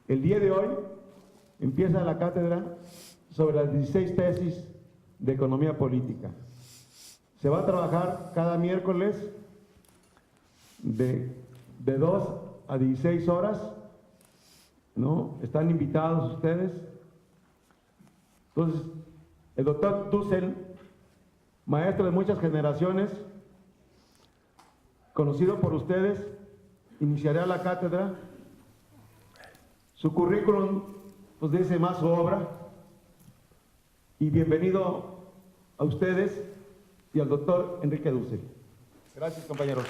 El día de hoy empieza la cátedra sobre las 16 tesis de economía política. Se va a trabajar cada miércoles de 2 a 16 horas, ¿no? Están invitados ustedes. Entonces, el doctor Dussel, maestro de muchas generaciones, conocido por ustedes, iniciará la cátedra. Su currículum pues dice más su obra. Y bienvenido a ustedes y al doctor Enrique Dussel. Gracias, compañeros.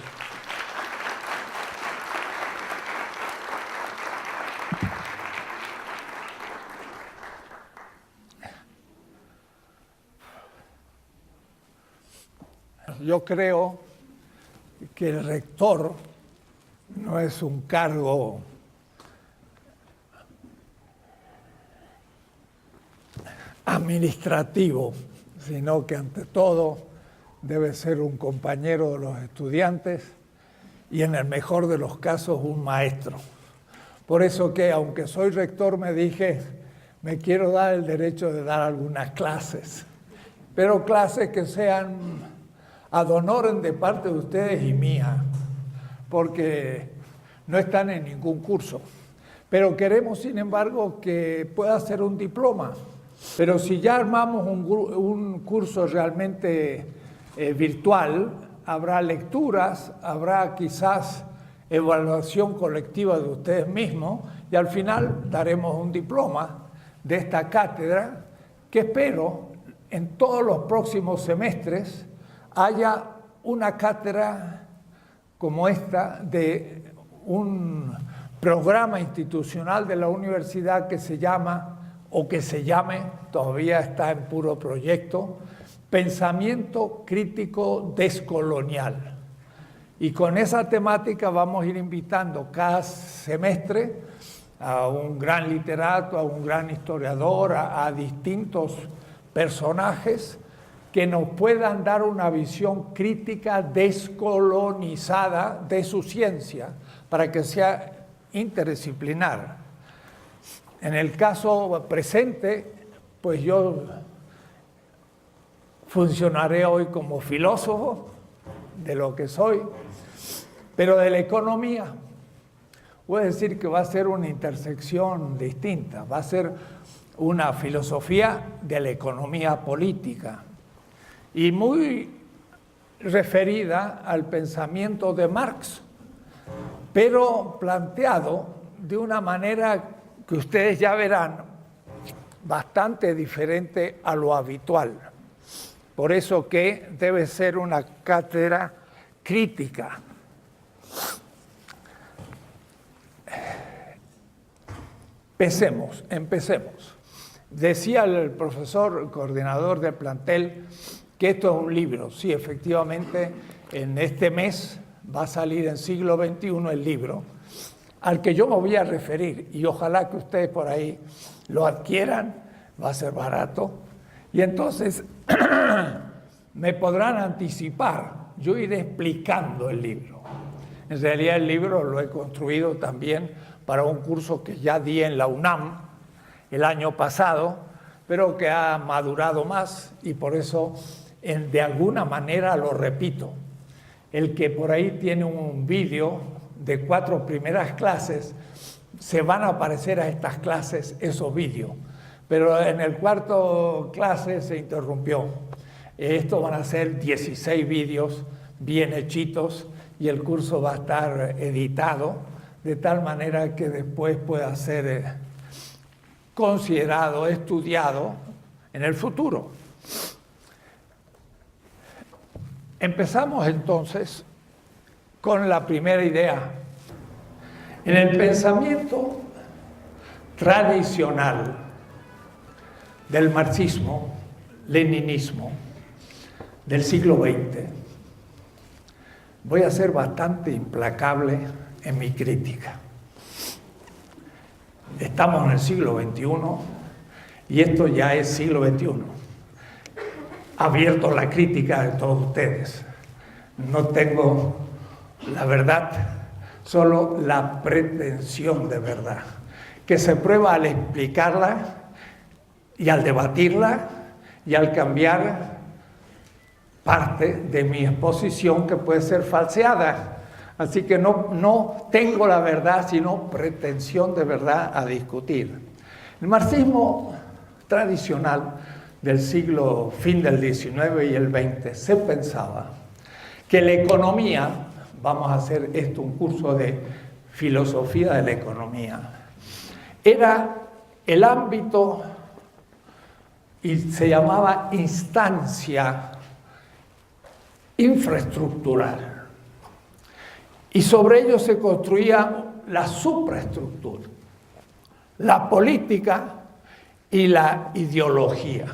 Yo creo que el rector no es un cargo administrativo, sino que ante todo debe ser un compañero de los estudiantes y en el mejor de los casos un maestro. Por eso que aunque soy rector me dije, me quiero dar el derecho de dar algunas clases, pero clases que sean ad honorem de parte de ustedes y mía, porque no están en ningún curso. Pero queremos, sin embargo, que pueda ser un diploma. Pero si ya armamos un curso realmente virtual, habrá lecturas, habrá quizás evaluación colectiva de ustedes mismos y al final daremos un diploma de esta cátedra que espero en todos los próximos semestres haya una cátedra como esta de un programa institucional de la universidad que se llama, o que se llame, todavía está en puro proyecto, Pensamiento Crítico Descolonial. Y con esa temática vamos a ir invitando cada semestre a un gran literato, a un gran historiador, a distintos personajes que nos puedan dar una visión crítica descolonizada de su ciencia para que sea interdisciplinar. En el caso presente, pues yo funcionaré hoy como filósofo de lo que soy, pero de la economía. Voy a decir que va a ser una intersección distinta, va a ser una filosofía de la economía política y muy referida al pensamiento de Marx, pero planteado de una manera que ustedes ya verán bastante diferente a lo habitual. Por eso que debe ser una cátedra crítica. Empecemos. Decía el profesor coordinador del plantel que esto es un libro. Sí, efectivamente, en este mes va a salir en Siglo XXI el libro al que yo me voy a referir y ojalá que ustedes por ahí lo adquieran, va a ser barato. Y entonces me podrán anticipar, yo iré explicando el libro. En realidad el libro lo he construido también para un curso que ya di en la UNAM el año pasado, pero que ha madurado más y por eso de alguna manera lo repito. El que por ahí tiene un vídeo de 4 primeras clases, se van a aparecer a estas clases esos vídeos. Pero en el cuarto clase se interrumpió. Esto van a ser 16 vídeos bien hechitos y el curso va a estar editado de tal manera que después pueda ser considerado, estudiado en el futuro. Empezamos entonces con la primera idea. En el pensamiento tradicional del marxismo, leninismo, del siglo XX, voy a ser bastante implacable en mi crítica. Estamos en el siglo XXI y esto ya es siglo XXI. Abierto la crítica de todos ustedes. No tengo la verdad, solo la pretensión de verdad. que se prueba al explicarla y al debatirla y al cambiar parte de mi exposición que puede ser falseada. Así que no tengo la verdad, sino pretensión de verdad a discutir. El marxismo tradicional del siglo fin del XIX y el XX se pensaba que la economía, vamos a hacer esto un curso de filosofía de la economía, era el ámbito y se llamaba instancia infraestructural. Y sobre ello se construía la supraestructura, la política y la ideología.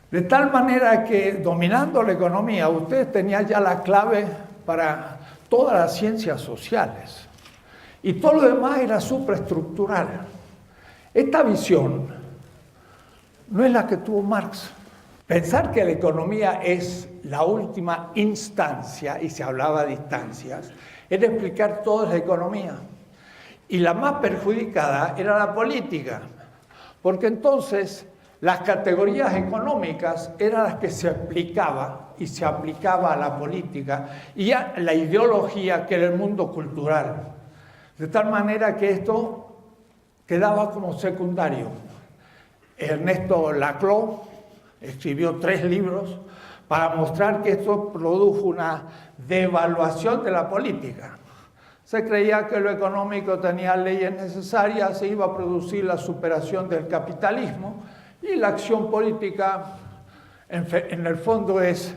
De tal manera que dominando la economía, usted tenía ya la clave para todas las ciencias sociales. Y todo lo demás era supraestructural. Esta visión no es la que tuvo Marx. Pensar que la economía es la última instancia, y se hablaba de instancias, era explicar toda la economía. Y la más perjudicada era la política, porque entonces las categorías económicas eran las que se aplicaba y se aplicaba a la política y a la ideología que era el mundo cultural. De tal manera que esto quedaba como secundario. Ernesto Laclau escribió 3 libros para mostrar que esto produjo una devaluación de la política. Se creía que lo económico tenía leyes necesarias, se iba a producir la superación del capitalismo y la acción política en el fondo es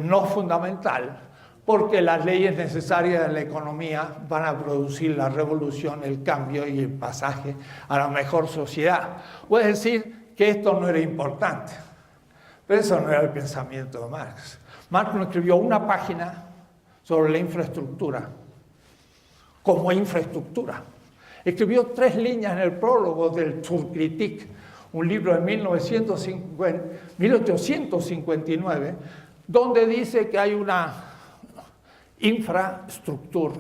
no fundamental, porque las leyes necesarias de la economía van a producir la revolución, el cambio y el pasaje a la mejor sociedad. Puede decir que esto no era importante, pero eso no era el pensamiento de Marx. Marx no escribió una página sobre la infraestructura, como infraestructura. Escribió 3 líneas en el prólogo del Zur-Kritik, un libro de 1859, donde dice que hay una infraestructura.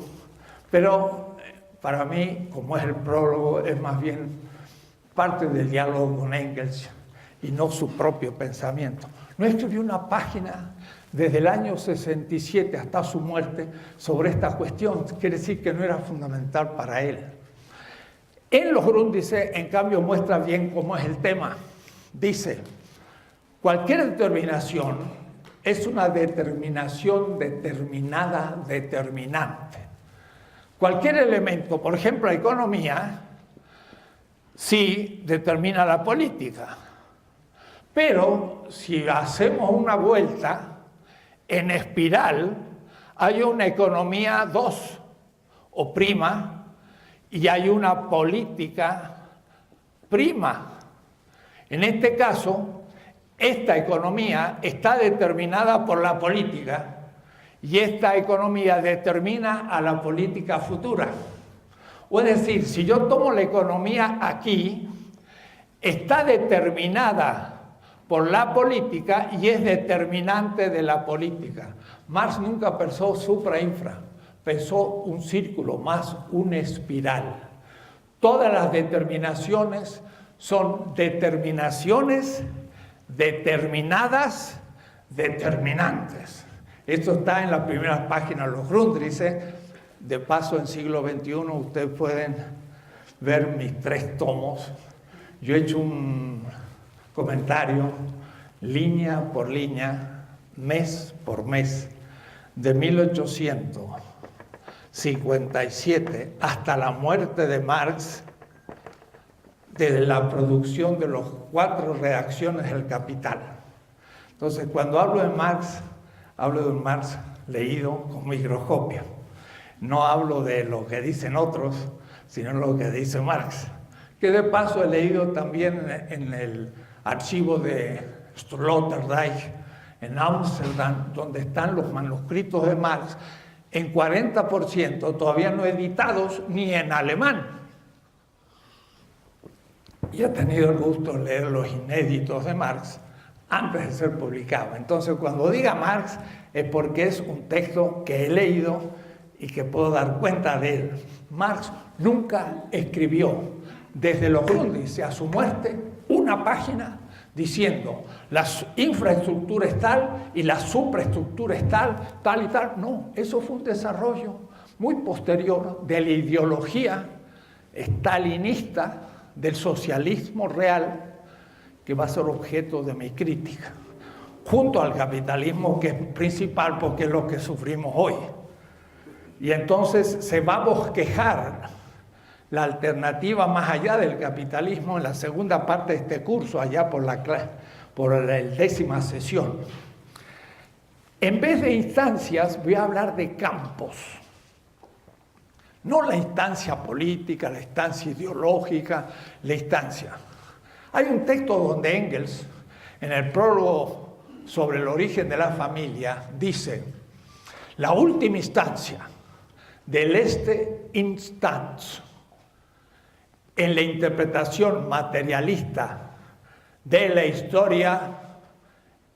Pero para mí, como es el prólogo, es más bien parte del diálogo con Engels y no su propio pensamiento. No escribió una página desde el año 67 hasta su muerte sobre esta cuestión. Quiere decir que no era fundamental para él. En los Grundrisse, en cambio, muestra bien cómo es el tema. Dice, cualquier determinación es una determinación determinada, determinante. Cualquier elemento, por ejemplo, la economía, sí determina la política. Pero si hacemos una vuelta en espiral, hay una economía 2 o prima y hay una política prima. En este caso, esta economía está determinada por la política y esta economía determina a la política futura. O es decir, si yo tomo la economía aquí, está determinada por la política y es determinante de la política. Marx nunca pensó supra-infra, pensó un círculo, más una espiral. Todas las determinaciones son determinaciones determinadas, determinantes. Esto está en las primeras páginas de los Grundrisse. De paso, en siglo XXI, ustedes pueden ver mis 3 tomos. Yo he hecho un comentario, línea por línea, mes por mes, de 1857 hasta la muerte de Marx, desde la producción de los 4 reacciones del Capital. Entonces, cuando hablo de un Marx leído con microscopio. No hablo de lo que dicen otros, sino lo que dice Marx. Que de paso he leído también en el archivo de Sloterdijk, en Ámsterdam, donde están los manuscritos de Marx, en 40% todavía no editados ni en alemán. Y he tenido el gusto de leer los inéditos de Marx antes de ser publicado. Entonces, cuando diga Marx, es porque es un texto que he leído y que puedo dar cuenta de él. Marx nunca escribió, desde los índices a su muerte, una página diciendo la infraestructura es tal y la supraestructura es tal y tal. No, eso fue un desarrollo muy posterior de la ideología stalinista del socialismo real, que va a ser objeto de mi crítica, junto al capitalismo, que es principal porque es lo que sufrimos hoy. Y entonces se va a bosquejar la alternativa más allá del capitalismo en la segunda parte de este curso, allá por la 10ª sesión. En vez de instancias, voy a hablar de campos. No la instancia política, la instancia ideológica, la instancia. Hay un texto donde Engels, en el prólogo sobre el origen de la familia, dice: la última instancia del este instants en la interpretación materialista de la historia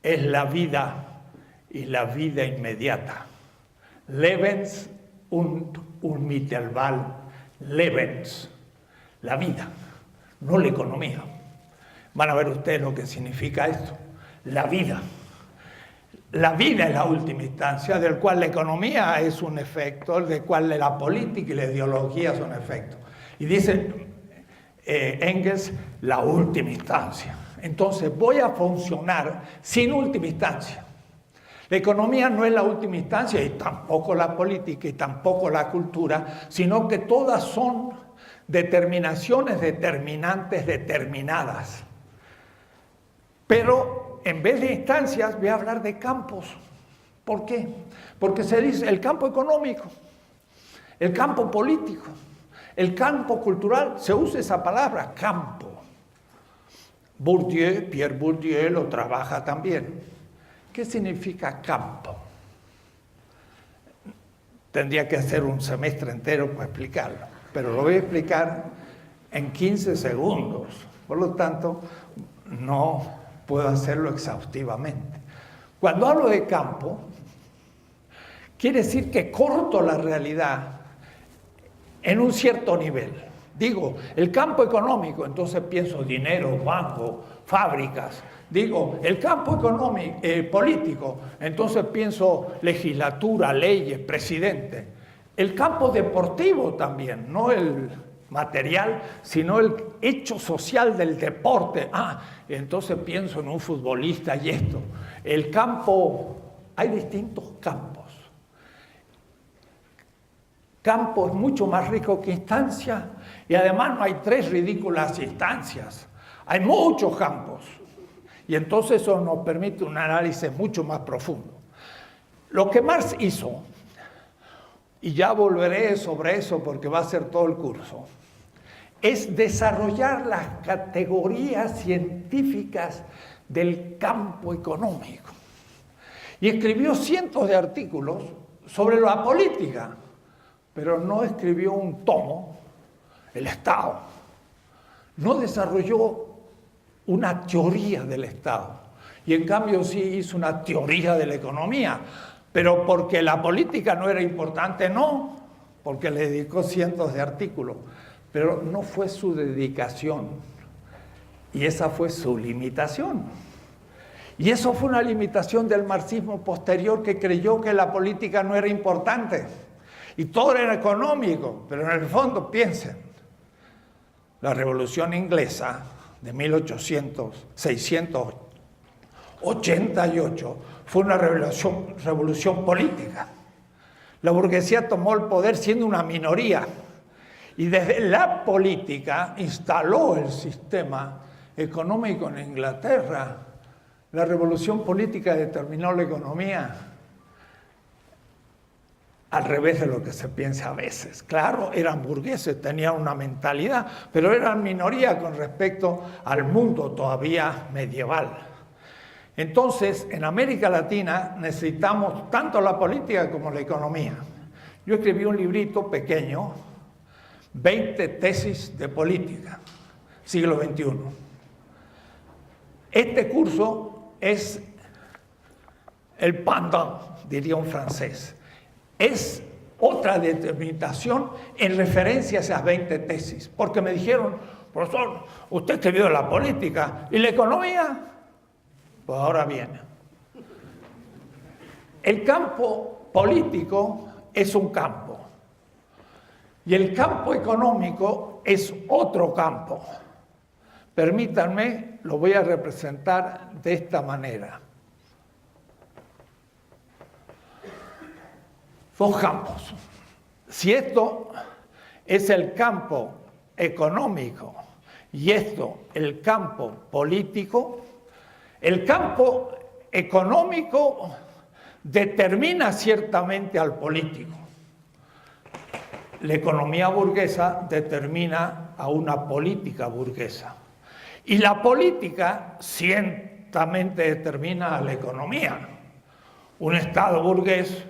es la vida, y la vida inmediata. Lebens und unmittelbar Lebens. La vida, no la economía. Van a ver ustedes lo que significa esto. La vida. La vida es la última instancia, del cual la economía es un efecto, del cual la política y la ideología son efectos. Y dice Engels, la última instancia. Entonces voy a funcionar sin última instancia. La economía no es la última instancia, y tampoco la política, y tampoco la cultura, sino que todas son determinaciones determinantes determinadas. Pero en vez de instancias voy a hablar de campos. ¿Por qué? Porque se dice el campo económico, el campo político, el campo cultural, se usa esa palabra, campo. Bourdieu, Pierre Bourdieu lo trabaja también. ¿Qué significa campo? Tendría que hacer un semestre entero para explicarlo, pero lo voy a explicar en 15 segundos. Por lo tanto, no puedo hacerlo exhaustivamente. Cuando hablo de campo, quiere decir que corto la realidad en un cierto nivel. Digo, el campo económico, entonces pienso dinero, banco, fábricas. Digo, el campo económico, político, entonces pienso legislatura, leyes, presidente. El campo deportivo también, no el material, sino el hecho social del deporte. Entonces pienso en un futbolista y esto. El campo, hay distintos campos. Campo es mucho más rico que instancia, y además no hay 3 ridículas instancias. Hay muchos campos. Y entonces eso nos permite un análisis mucho más profundo. Lo que Marx hizo, y ya volveré sobre eso porque va a ser todo el curso, es desarrollar las categorías científicas del campo económico. Y escribió cientos de artículos sobre la política, pero no escribió un tomo, el Estado. No desarrolló una teoría del Estado. Y en cambio sí hizo una teoría de la economía. Pero porque la política no era importante, no. Porque le dedicó cientos de artículos. Pero no fue su dedicación. Y esa fue su limitación. Y eso fue una limitación del marxismo posterior, que creyó que la política no era importante. Y todo era económico. Pero en el fondo, piensen. La Revolución Inglesa de 688 fue una revolución política. La burguesía tomó el poder siendo una minoría, y desde la política instaló el sistema económico en Inglaterra. La revolución política determinó la economía, al revés de lo que se piensa a veces. Claro, eran burgueses, tenían una mentalidad, pero eran minoría con respecto al mundo todavía medieval. Entonces, en América Latina necesitamos tanto la política como la economía. Yo escribí un librito pequeño, 20 tesis de política, siglo XXI. Este curso es el pendant, diría un francés. Es otra determinación en referencia a esas 20 tesis, porque me dijeron, profesor, usted escribió la política y la economía, pues ahora viene. El campo político es un campo y el campo económico es otro campo. Permítanme, lo voy a representar de esta manera. Dos campos. Si esto es el campo económico y esto el campo político, el campo económico determina ciertamente al político. La economía burguesa determina a una política burguesa. Y la política ciertamente determina a la economía. Un Estado burgués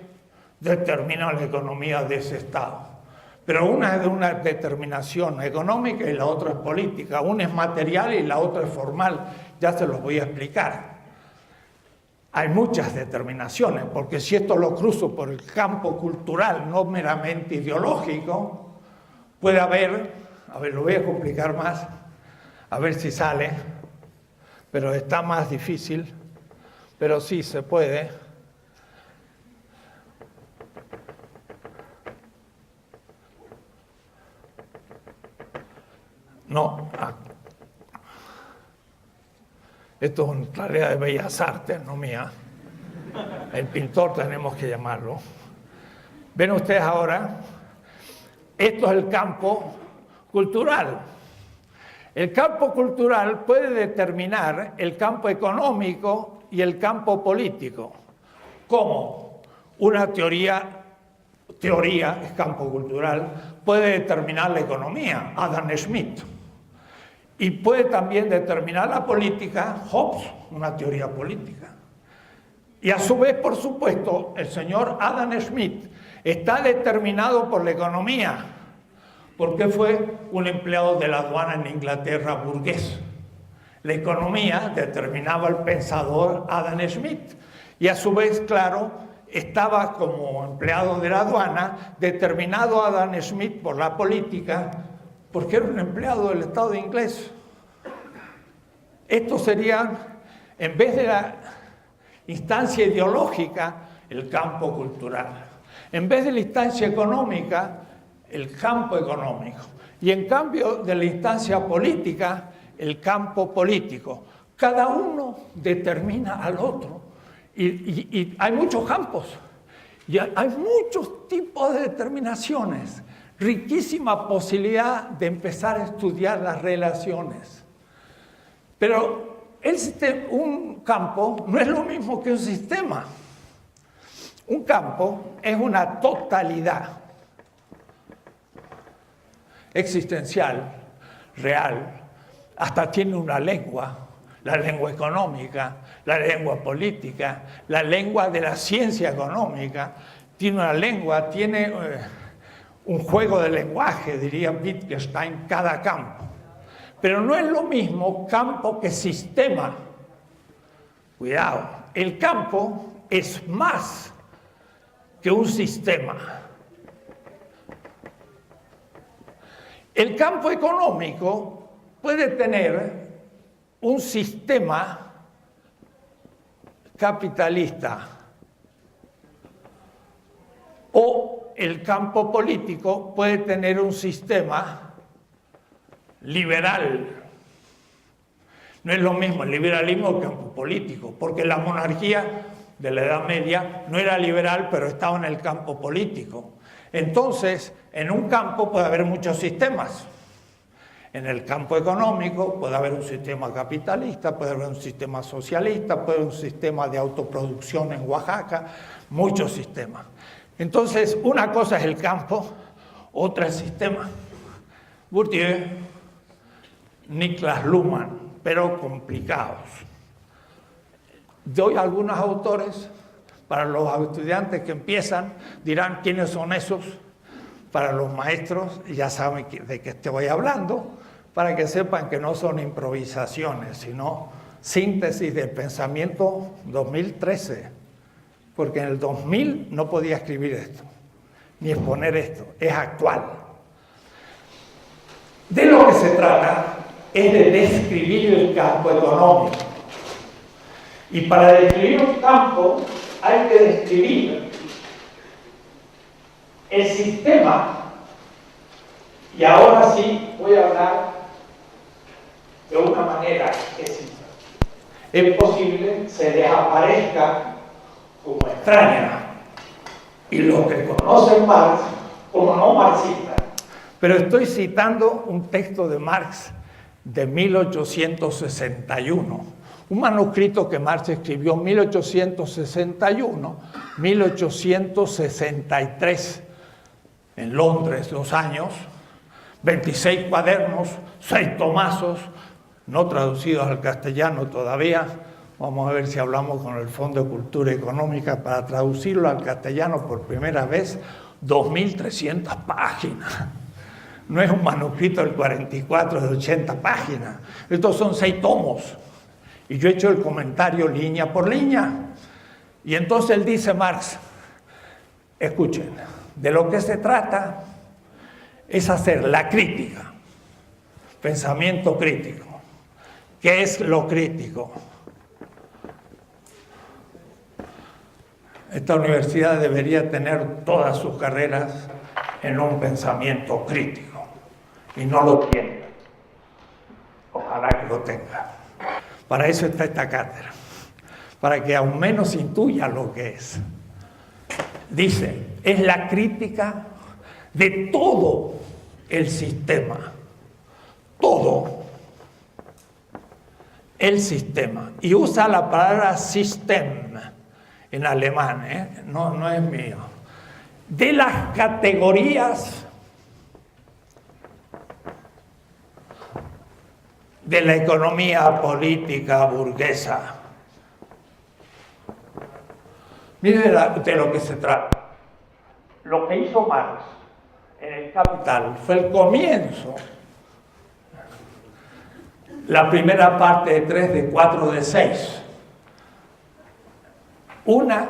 determina la economía de ese Estado. Pero una es de una determinación económica y la otra es política. Una es material y la otra es formal. Ya se los voy a explicar. Hay muchas determinaciones, porque si esto lo cruzo por el campo cultural, no meramente ideológico, puede haber, a ver, lo voy a complicar más, a ver si sale, pero está más difícil, pero sí se puede. No, esto es una tarea de bellas artes, no mía. El pintor tenemos que llamarlo. Ven ustedes ahora, esto es el campo cultural. El campo cultural puede determinar el campo económico y el campo político. ¿Cómo? Una teoría es campo cultural, puede determinar la economía, Adam Smith. Y puede también determinar la política, Hobbes, una teoría política. Y a su vez, por supuesto, el señor Adam Smith está determinado por la economía, porque fue un empleado de la aduana en Inglaterra burgués. La economía determinaba al pensador Adam Smith. Y a su vez, claro, estaba como empleado de la aduana determinado Adam Smith por la política, porque era un empleado del Estado inglés. Esto sería, en vez de la instancia ideológica, el campo cultural. En vez de la instancia económica, el campo económico. Y en cambio de la instancia política, el campo político. Cada uno determina al otro. Y hay muchos campos. Y hay muchos tipos de determinaciones. Riquísima posibilidad de empezar a estudiar las relaciones. Pero un campo no es lo mismo que un sistema. Un campo es una totalidad existencial, real, hasta tiene una lengua, la lengua económica, la lengua política, la lengua de la ciencia económica, tiene una lengua, tiene un juego de lenguaje, diría Wittgenstein, cada campo. Pero no es lo mismo campo que sistema. Cuidado, el campo es más que un sistema. El campo económico puede tener un sistema capitalista o el campo político puede tener un sistema liberal. No es lo mismo el liberalismo que el campo político, porque la monarquía de la Edad Media no era liberal, pero estaba en el campo político. Entonces, en un campo puede haber muchos sistemas. En el campo económico puede haber un sistema capitalista, puede haber un sistema socialista, puede haber un sistema de autoproducción en Oaxaca, muchos sistemas. Entonces, una cosa es el campo, otra es el sistema. Bourdieu, Niklas Luhmann, pero complicados. Doy algunos autores, para los estudiantes que empiezan, dirán quiénes son esos. Para los maestros, ya saben de qué estoy hablando, para que sepan que no son improvisaciones, sino síntesis del pensamiento 2013, porque en el 2000 no podía escribir esto. ni exponer esto, es actual. De lo que se trata es de describir el campo económico. Y para describir un campo hay que describir el sistema. Y ahora sí voy a hablar de una manera que si es posible se les aparezca como extraña. Y los que conocen Marx como no marxistas. Pero estoy citando un texto de Marx de 1861, un manuscrito que Marx escribió en 1861-1863 en Londres, 2 años, 26 cuadernos, 6 tomazos, no traducidos al castellano todavía. Vamos a ver si hablamos con el Fondo de Cultura Económica para traducirlo al castellano por primera vez, 2.300 páginas. No es un manuscrito del 44 de 80 páginas. Estos son 6 tomos. Y yo he hecho el comentario línea por línea. Y entonces él dice, Marx, escuchen, de lo que se trata es hacer la crítica, pensamiento crítico. ¿Qué es lo crítico? Esta universidad debería tener todas sus carreras en un pensamiento crítico. Y no lo tiene. Ojalá que lo tenga. Para eso está esta cátedra. Para que aún menos intuya lo que es. Dice, es la crítica de todo el sistema. Todo el sistema. Y usa la palabra System en alemán, no es mío. De las categorías de la economía política burguesa. Mire de lo que se trata. Lo que hizo Marx en el Capital fue el comienzo, la primera parte de 3, de 4, de 6. Una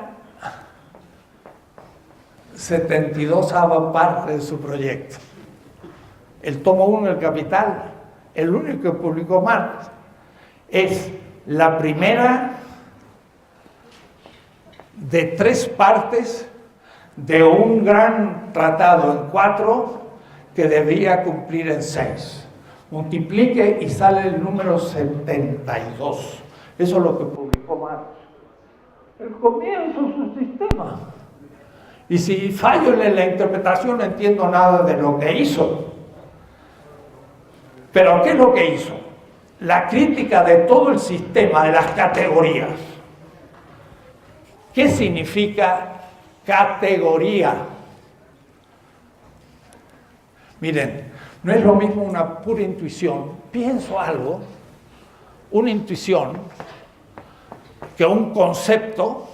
72ª parte de su proyecto. El tomo 1 del Capital, el único que publicó Marx, es la primera de 3 partes de un gran tratado en 4 que debía cumplir en 6. Multiplique y sale el número 72. Eso es lo que publicó Marx. El comienzo de su sistema. Y si fallo en la interpretación no entiendo nada de lo que hizo. Pero ¿qué es lo que hizo? La crítica de todo el sistema, de las categorías. ¿Qué significa categoría? Miren, no es lo mismo una pura intuición, pienso algo, una intuición, que un concepto,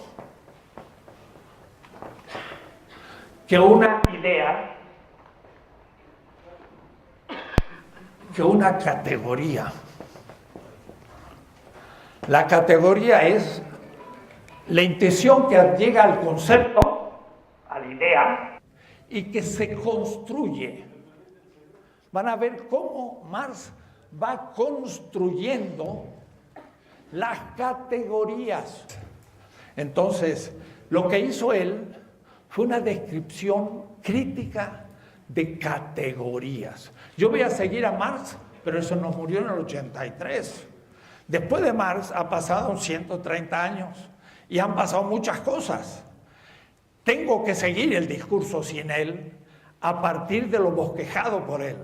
que una idea, que una categoría. La categoría es la intención que llega al concepto, a la idea, y que se construye. Van a ver cómo Marx va construyendo las categorías. Entonces, lo que hizo él fue una descripción crítica de categorías. Yo voy a seguir a Marx, pero eso nos murió en el 83. Después de Marx ha pasado 130 años y han pasado muchas cosas. Tengo que seguir el discurso sin él a partir de lo bosquejado por él.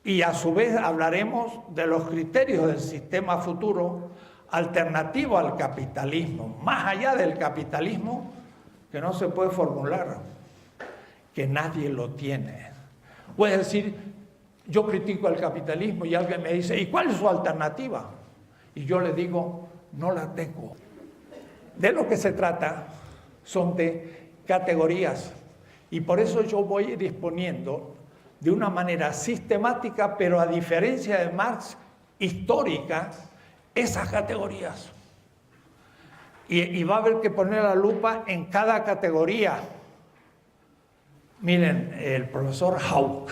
Y a su vez hablaremos de los criterios del sistema futuro alternativo al capitalismo, más allá del capitalismo, que no se puede formular, que nadie lo tiene. Puedes decir, yo critico el capitalismo y alguien me dice, ¿y cuál es su alternativa? Y yo le digo, no la tengo. De lo que se trata son de categorías y por eso yo voy a ir disponiendo de una manera sistemática, pero a diferencia de Marx, histórica, esas categorías. Y va a haber que poner la lupa en cada categoría. Miren, el profesor Hauck.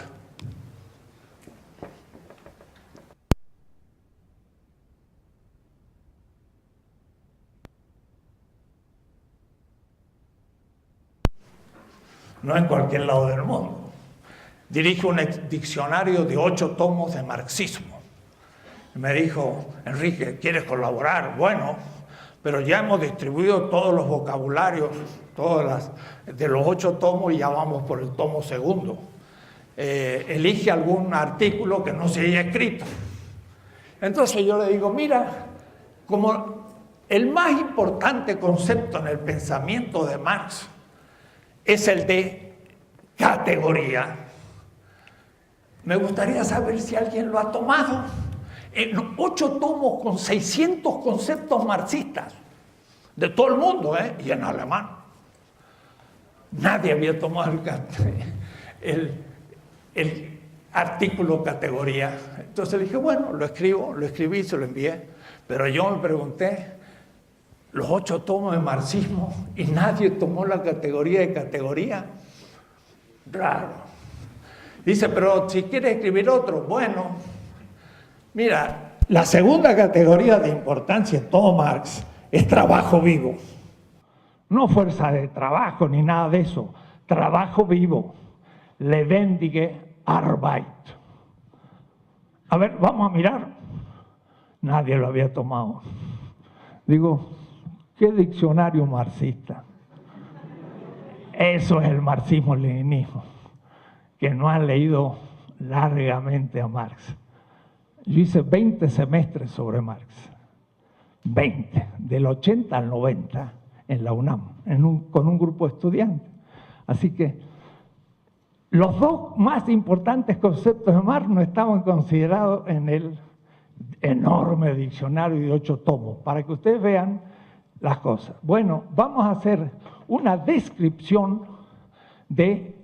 No en cualquier lado del mundo. Dirige un diccionario de 8 tomos de marxismo. Me dijo, Enrique, ¿quieres colaborar? Bueno, pero ya hemos distribuido todos los vocabularios, de los 8 tomos, y ya vamos por el tomo segundo. Elige algún artículo que no se haya escrito. Entonces yo le digo, mira, como el más importante concepto en el pensamiento de Marx es el de categoría, me gustaría saber si alguien lo ha tomado. En 8 tomos con 600 conceptos marxistas, de todo el mundo, y en alemán. Nadie había tomado el artículo categoría. Entonces le dije, bueno, lo escribí, se lo envié. Pero yo me pregunté, los 8 tomos de marxismo y nadie tomó la categoría de categoría. Raro. Dice, pero si quiere escribir otro, bueno. Mira, la segunda categoría de importancia en todo Marx es trabajo vivo. No fuerza de trabajo ni nada de eso. Trabajo vivo. Lebendige Arbeit. A ver, vamos a mirar. Nadie lo había tomado. Digo, ¿qué diccionario marxista? Eso es el marxismo-leninismo, que no han leído largamente a Marx. Yo hice 20 semestres sobre Marx, 20, del 80 al 90 en la UNAM, con un grupo de estudiantes. Así que los 2 más importantes conceptos de Marx no estaban considerados en el enorme diccionario de 8 tomos, para que ustedes vean las cosas. Bueno, vamos a hacer una descripción de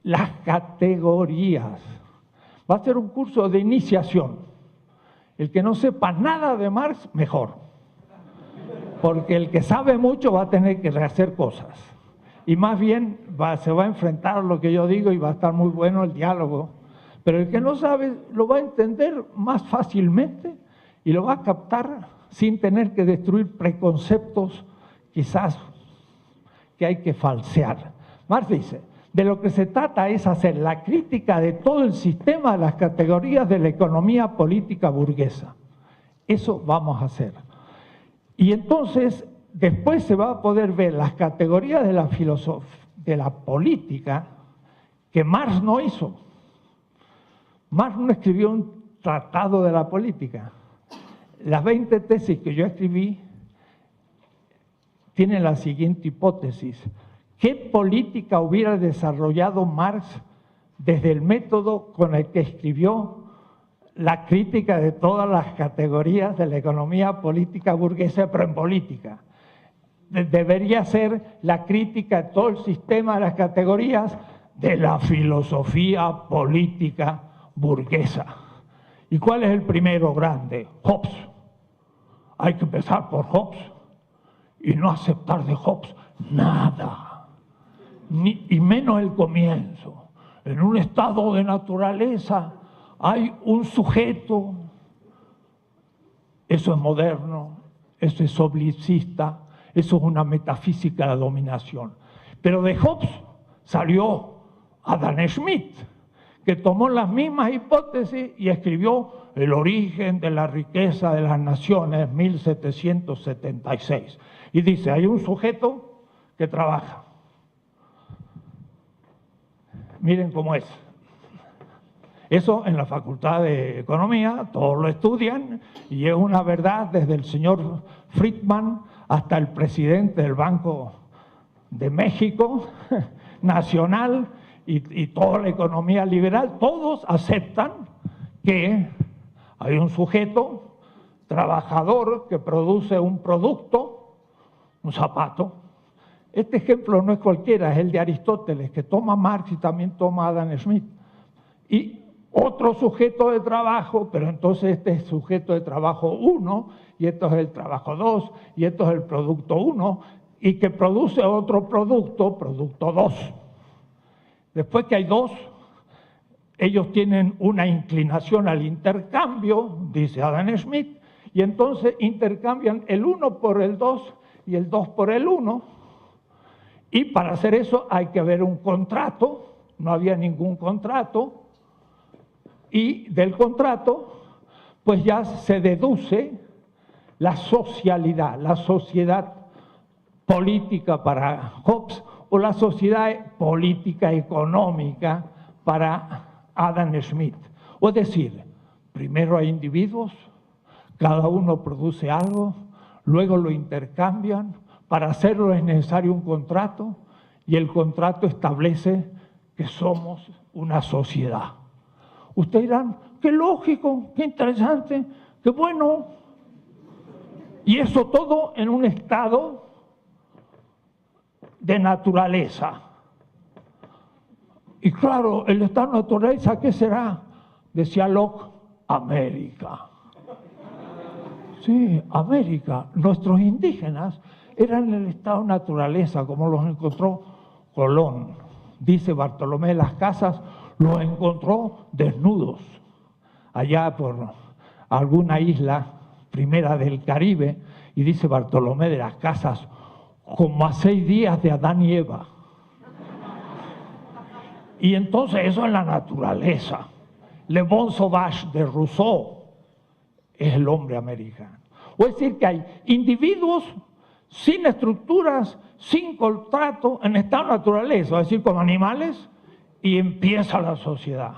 las categorías. Va a ser un curso de iniciación. El que no sepa nada de Marx, mejor. Porque el que sabe mucho va a tener que rehacer cosas. Y más bien se va a enfrentar a lo que yo digo y va a estar muy bueno el diálogo. Pero el que no sabe lo va a entender más fácilmente y lo va a captar sin tener que destruir preconceptos quizás que hay que falsear. Marx dice, de lo que se trata es hacer la crítica de todo el sistema de las categorías de la economía política burguesa. Eso vamos a hacer. Y entonces, después se va a poder ver las categorías de la filosofía, de la política, que Marx no hizo. Marx no escribió un tratado de la política. Las 20 tesis que yo escribí tienen la siguiente hipótesis. ¿Qué política hubiera desarrollado Marx desde el método con el que escribió la crítica de todas las categorías de la economía política burguesa, pero en política? Debería ser la crítica de todo el sistema de las categorías de la filosofía política burguesa. ¿Y cuál es el primero grande? Hobbes. Hay que empezar por Hobbes y no aceptar de Hobbes nada. Y menos el comienzo. En un estado de naturaleza hay un sujeto. Eso es moderno, eso es oblicista, eso es una metafísica de la dominación. Pero de Hobbes salió Adam Smith, que tomó las mismas hipótesis y escribió El origen de la riqueza de las naciones, 1776. Y dice, hay un sujeto que trabaja. Miren cómo es. Eso en la Facultad de Economía, todos lo estudian, y es una verdad desde el señor Friedman hasta el presidente del Banco de México, nacional, y toda la economía liberal, todos aceptan que hay un sujeto trabajador que produce un producto, un zapato. Este ejemplo no es cualquiera, es el de Aristóteles, que toma Marx y también toma Adam Smith. Y otro sujeto de trabajo, pero entonces este es sujeto de trabajo 1, y esto es el trabajo 2, y esto es el producto 1, y que produce otro producto, producto 2. Después que hay dos, ellos tienen una inclinación al intercambio, dice Adam Smith, y entonces intercambian el 1 por el 2 y el 2 por el 1, y para hacer eso hay que haber un contrato, no había ningún contrato, y del contrato pues ya se deduce la socialidad, la sociedad política para Hobbes o la sociedad política económica para Adam Smith. Es decir, primero hay individuos, cada uno produce algo, luego lo intercambian, para hacerlo es necesario un contrato y el contrato establece que somos una sociedad. Ustedes dirán, qué lógico, qué interesante, qué bueno. Y eso todo en un estado de naturaleza. Y claro, el estado de naturaleza, ¿qué será? Decía Locke, América. Sí, América. Nuestros indígenas eran el estado de naturaleza, como los encontró Colón. Dice Bartolomé de las Casas, los encontró desnudos, allá por alguna isla primera del Caribe, y dice Bartolomé de las Casas, como a 6 días de Adán y Eva. Y entonces eso es la naturaleza. Le Bon Sauvage de Rousseau es el hombre americano. Es decir, que hay individuos sin estructuras, sin contrato, en estado de naturaleza, es decir, como animales, y empieza la sociedad.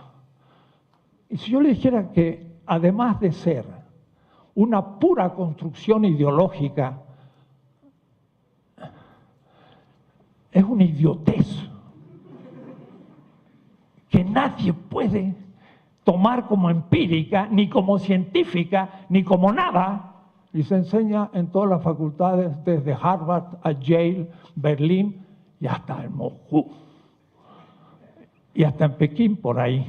Y si yo le dijera que, además de ser una pura construcción ideológica, es una idiotez que nadie puede tomar como empírica, ni como científica, ni como nada, y se enseña en todas las facultades, desde Harvard a Yale, Berlín y hasta en Moscú. Y hasta en Pekín por ahí.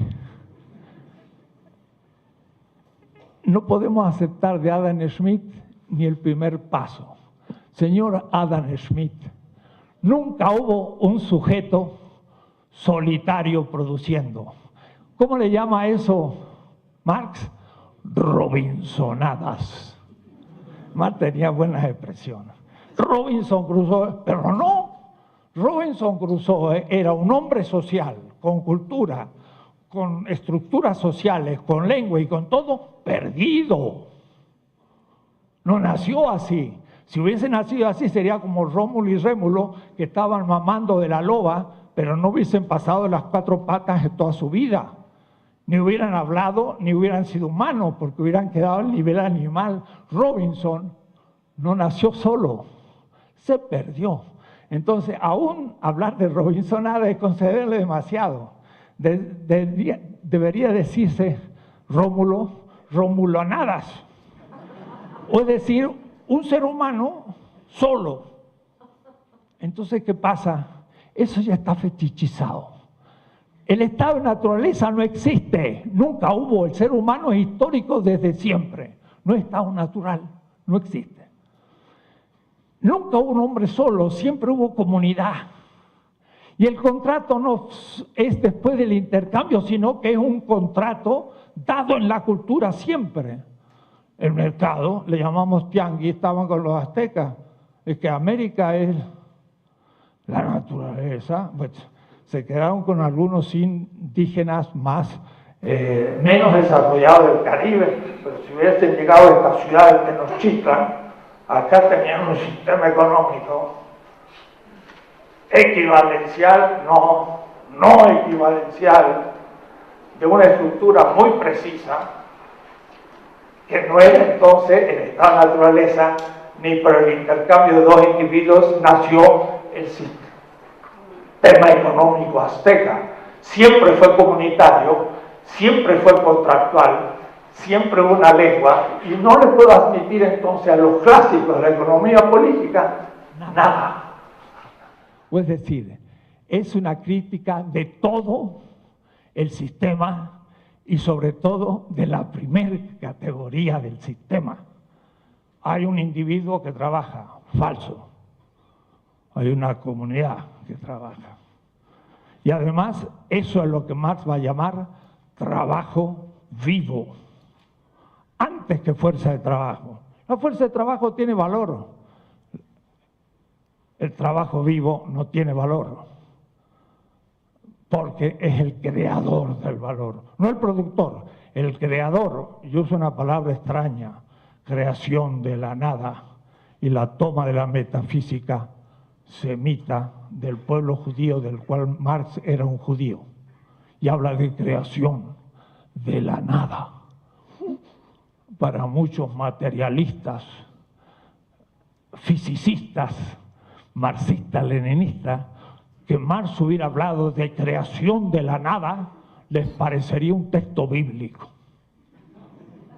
No podemos aceptar de Adam Smith ni el primer paso. Señor Adam Smith, nunca hubo un sujeto solitario produciendo. ¿Cómo le llama eso Marx? Robinsonadas. Marx tenía buenas expresiones. Robinson Crusoe, pero no. Robinson Crusoe era un hombre social, con cultura, con estructuras sociales, con lengua y con todo, perdido. No nació así. Si hubiese nacido así sería como Rómulo y Rémulo, que estaban mamando de la loba, pero no hubiesen pasado las 4 patas de toda su vida. Ni hubieran hablado, ni hubieran sido humanos, porque hubieran quedado al nivel animal. Robinson no nació solo, se perdió. Entonces, aún hablar de Robinsonada es concederle demasiado. Debería decirse Rómulo, Romulonadas. O es decir, un ser humano solo. Entonces, ¿qué pasa? Eso ya está fetichizado. El estado de naturaleza no existe, nunca hubo. El ser humano es histórico desde siempre. No es estado natural, no existe. Nunca hubo un hombre solo, siempre hubo comunidad. Y el contrato no es después del intercambio, sino que es un contrato dado en la cultura siempre. El mercado, le llamamos tianguis, estaban con los aztecas. Es que América es la naturaleza. Pues, se quedaron con algunos indígenas más, menos desarrollados del Caribe, pero si hubiesen llegado a esta ciudad de Tenochtitlan, acá tenían un sistema económico equivalencial, no equivalencial, de una estructura muy precisa, que no era entonces el estado de naturaleza, ni por el intercambio de 2 individuos nació el sistema económico azteca. Siempre fue comunitario, siempre fue contractual, siempre una lengua, y no le puedo admitir entonces a los clásicos de la economía política nada. Es decir, es una crítica de todo el sistema y sobre todo de la primera categoría del sistema. Hay un individuo que trabaja, falso. Hay una comunidad que trabaja. Y además, eso es lo que Marx va a llamar trabajo vivo, antes que fuerza de trabajo. La fuerza de trabajo tiene valor, el trabajo vivo no tiene valor, porque es el creador del valor, no el productor, el creador. Yo uso una palabra extraña, creación de la nada, y la toma de la metafísica semita del pueblo judío, del cual Marx era un judío, y habla de creación de la nada. Para muchos materialistas, fisicistas, marxistas, leninistas, que Marx hubiera hablado de creación de la nada, les parecería un texto bíblico.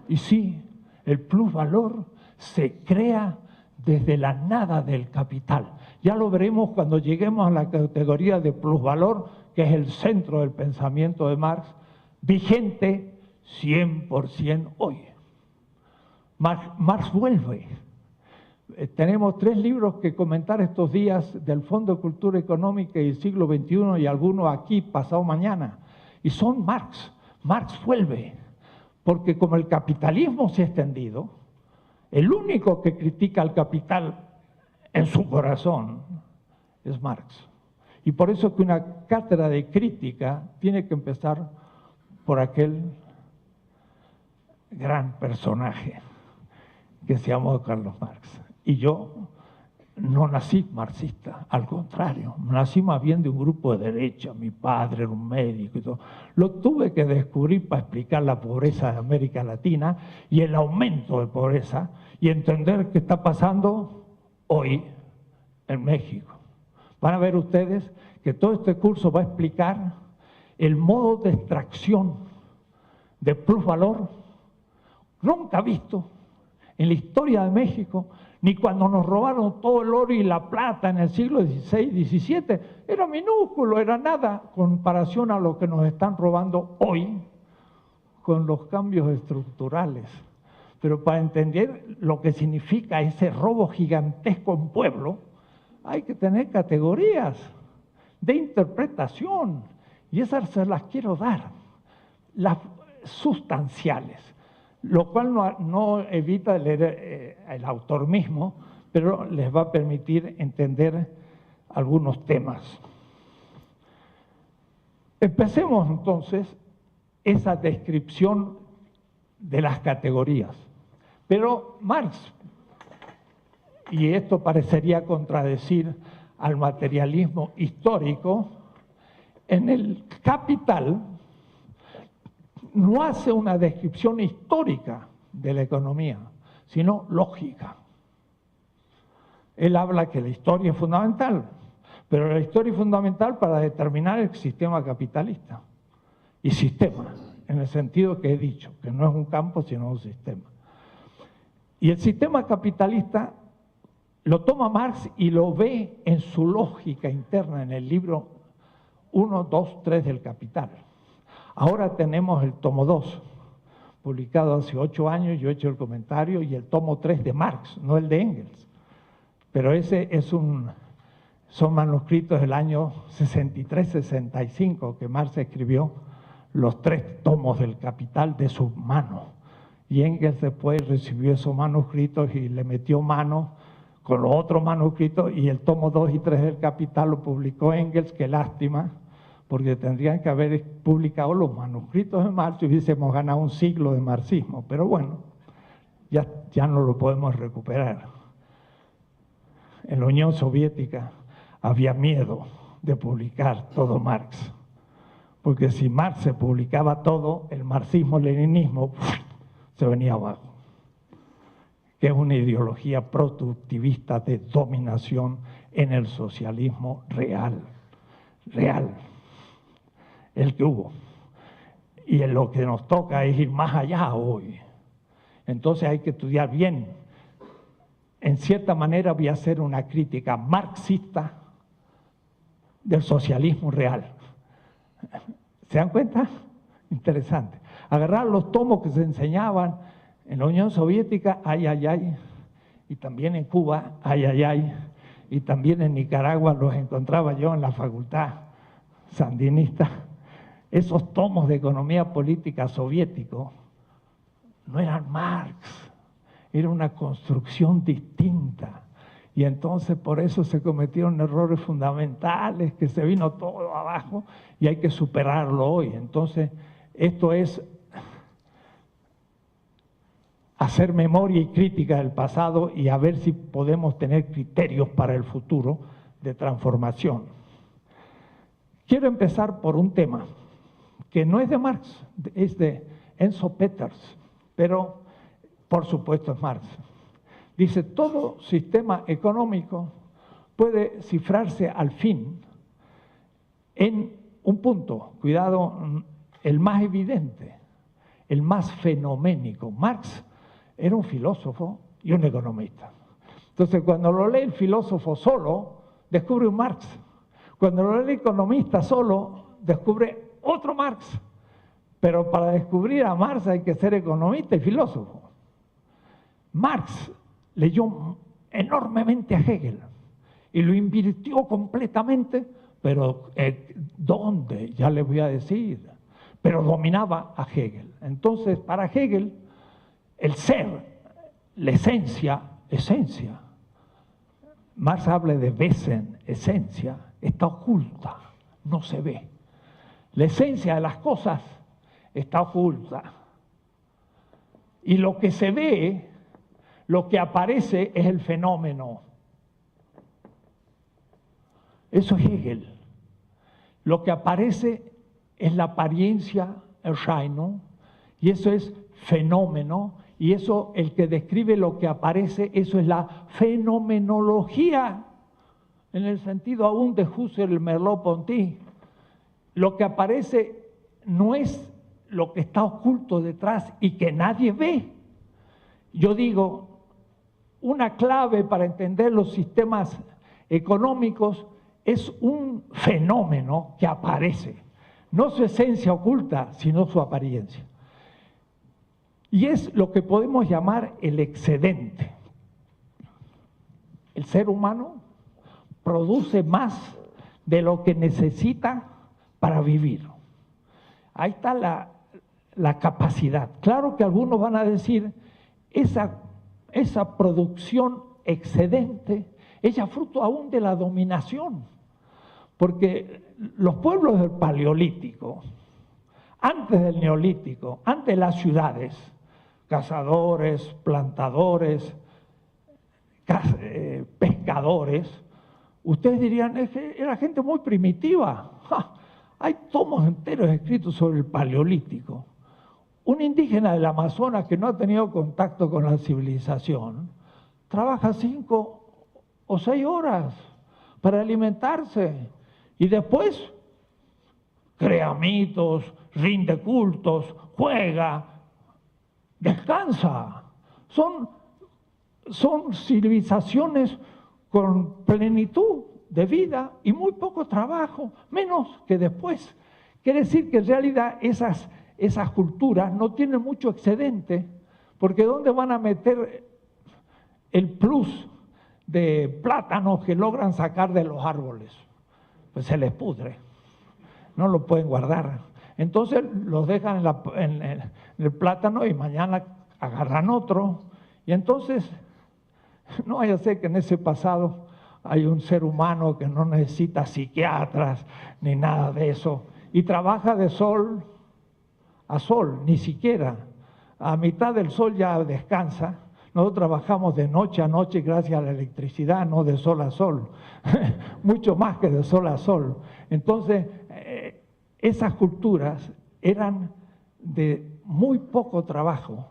Y sí, el plusvalor se crea desde la nada del capital. Ya lo veremos cuando lleguemos a la categoría de plusvalor, que es el centro del pensamiento de Marx, vigente 100% hoy. Marx vuelve. Tenemos 3 libros que comentar estos días del Fondo de Cultura Económica y el siglo XXI y algunos aquí pasado mañana. Y son Marx. Marx vuelve. Porque como el capitalismo se ha extendido, el único que critica al capital en su corazón es Marx. Y por eso que una cátedra de crítica tiene que empezar por aquel gran personaje que se llamó Carlos Marx. Y yo no nací marxista, al contrario, nací más bien de un grupo de derecha. Mi padre era un médico y todo. Lo tuve que descubrir para explicar la pobreza de América Latina y el aumento de pobreza y entender qué está pasando hoy en México. Van a ver ustedes que todo este curso va a explicar el modo de extracción de plusvalor nunca visto en la historia de México, ni cuando nos robaron todo el oro y la plata en el siglo XVI, XVII, era minúsculo, era nada, en comparación a lo que nos están robando hoy con los cambios estructurales. Pero para entender lo que significa ese robo gigantesco en pueblo, hay que tener categorías de interpretación, y esas se las quiero dar, las sustanciales. Lo cual no evita leer el autor mismo, pero les va a permitir entender algunos temas. Empecemos entonces esa descripción de las categorías. Pero Marx, y esto parecería contradecir al materialismo histórico, en el Capital no hace una descripción histórica de la economía, sino lógica. Él habla que la historia es fundamental, pero la historia es fundamental para determinar el sistema capitalista. Y sistema, en el sentido que he dicho, que no es un campo, sino un sistema. Y el sistema capitalista lo toma Marx y lo ve en su lógica interna, en el libro 1, 2, 3 del Capital. Ahora tenemos el tomo 2, publicado hace 8 años, yo he hecho el comentario, y el tomo 3 de Marx, no el de Engels. Pero ese son manuscritos del año 63-65 que Marx escribió los 3 tomos del Capital de su mano. Y Engels después recibió esos manuscritos y le metió mano con los otros manuscritos, y el tomo 2 y 3 del Capital lo publicó Engels, qué lástima, porque tendrían que haber publicado los manuscritos de Marx y hubiésemos ganado un siglo de marxismo. Pero bueno, ya no lo podemos recuperar. En la Unión Soviética había miedo de publicar todo Marx, porque si Marx se publicaba todo, el marxismo-leninismo se venía abajo, que es una ideología productivista de dominación en el socialismo real, el que hubo. Y en lo que nos toca es ir más allá hoy. Entonces hay que estudiar bien. En cierta manera voy a hacer una crítica marxista del socialismo real. ¿Se dan cuenta? Interesante. Agarrar los tomos que se enseñaban en la Unión Soviética, ay, ay, ay, y también en Cuba, ay, ay, ay, y también en Nicaragua los encontraba yo en la facultad. sandinista, esos tomos de economía política soviético no eran Marx, era una construcción distinta. Y entonces por eso se cometieron errores fundamentales, que se vino todo abajo y hay que superarlo hoy. Entonces esto es hacer memoria y crítica del pasado y a ver si podemos tener criterios para el futuro de transformación. Quiero empezar por un tema que no es de Marx, es de Enzo Peters, pero por supuesto es Marx. Dice, todo sistema económico puede cifrarse al fin en un punto, cuidado, el más evidente, el más fenoménico. Marx era un filósofo y un economista. Entonces, cuando lo lee el filósofo solo, descubre un Marx. Cuando lo lee el economista solo, descubre otro Marx. Pero para descubrir a Marx hay que ser economista y filósofo. Marx leyó enormemente a Hegel y lo invirtió completamente, pero ¿dónde? Ya les voy a decir. Pero dominaba a Hegel. Entonces, para Hegel, el ser, la esencia, Marx habla de Wesen, esencia, está oculta, no se ve. La esencia de las cosas está oculta. Y lo que se ve, lo que aparece es el fenómeno. Eso es Hegel. Lo que aparece es la apariencia, Erscheinung, y eso es fenómeno, y eso, el que describe lo que aparece, eso es la fenomenología, en el sentido aún de Husserl, Merleau-Ponty. Lo que aparece no es lo que está oculto detrás y que nadie ve. Yo digo, una clave para entender los sistemas económicos es un fenómeno que aparece, no su esencia oculta, sino su apariencia. Y es lo que podemos llamar el excedente. El ser humano produce más de lo que necesita para vivir. Ahí está la capacidad. Claro que algunos van a decir, esa producción excedente es ya fruto aún de la dominación. Porque los pueblos del Paleolítico, antes del Neolítico, antes de las ciudades, cazadores, plantadores, pescadores, ustedes dirían, es que era gente muy primitiva. ¡Ja! Hay tomos enteros escritos sobre el Paleolítico. Un indígena del Amazonas que no ha tenido contacto con la civilización, trabaja 5 o 6 horas para alimentarse y después crea mitos, rinde cultos, juega, descansa. Son civilizaciones con plenitud de vida y muy poco trabajo, menos que después. Quiere decir que en realidad esas culturas no tienen mucho excedente, porque ¿dónde van a meter el plus de plátanos que logran sacar de los árboles? Pues se les pudre, no lo pueden guardar. Entonces los dejan en el plátano y mañana agarran otro. Y entonces no vaya a ser que en ese pasado hay un ser humano que no necesita psiquiatras ni nada de eso y trabaja de sol a sol, ni siquiera. A mitad del sol ya descansa. Nosotros trabajamos de noche a noche gracias a la electricidad, no de sol a sol, mucho más que de sol a sol. Entonces, esas culturas eran de muy poco trabajo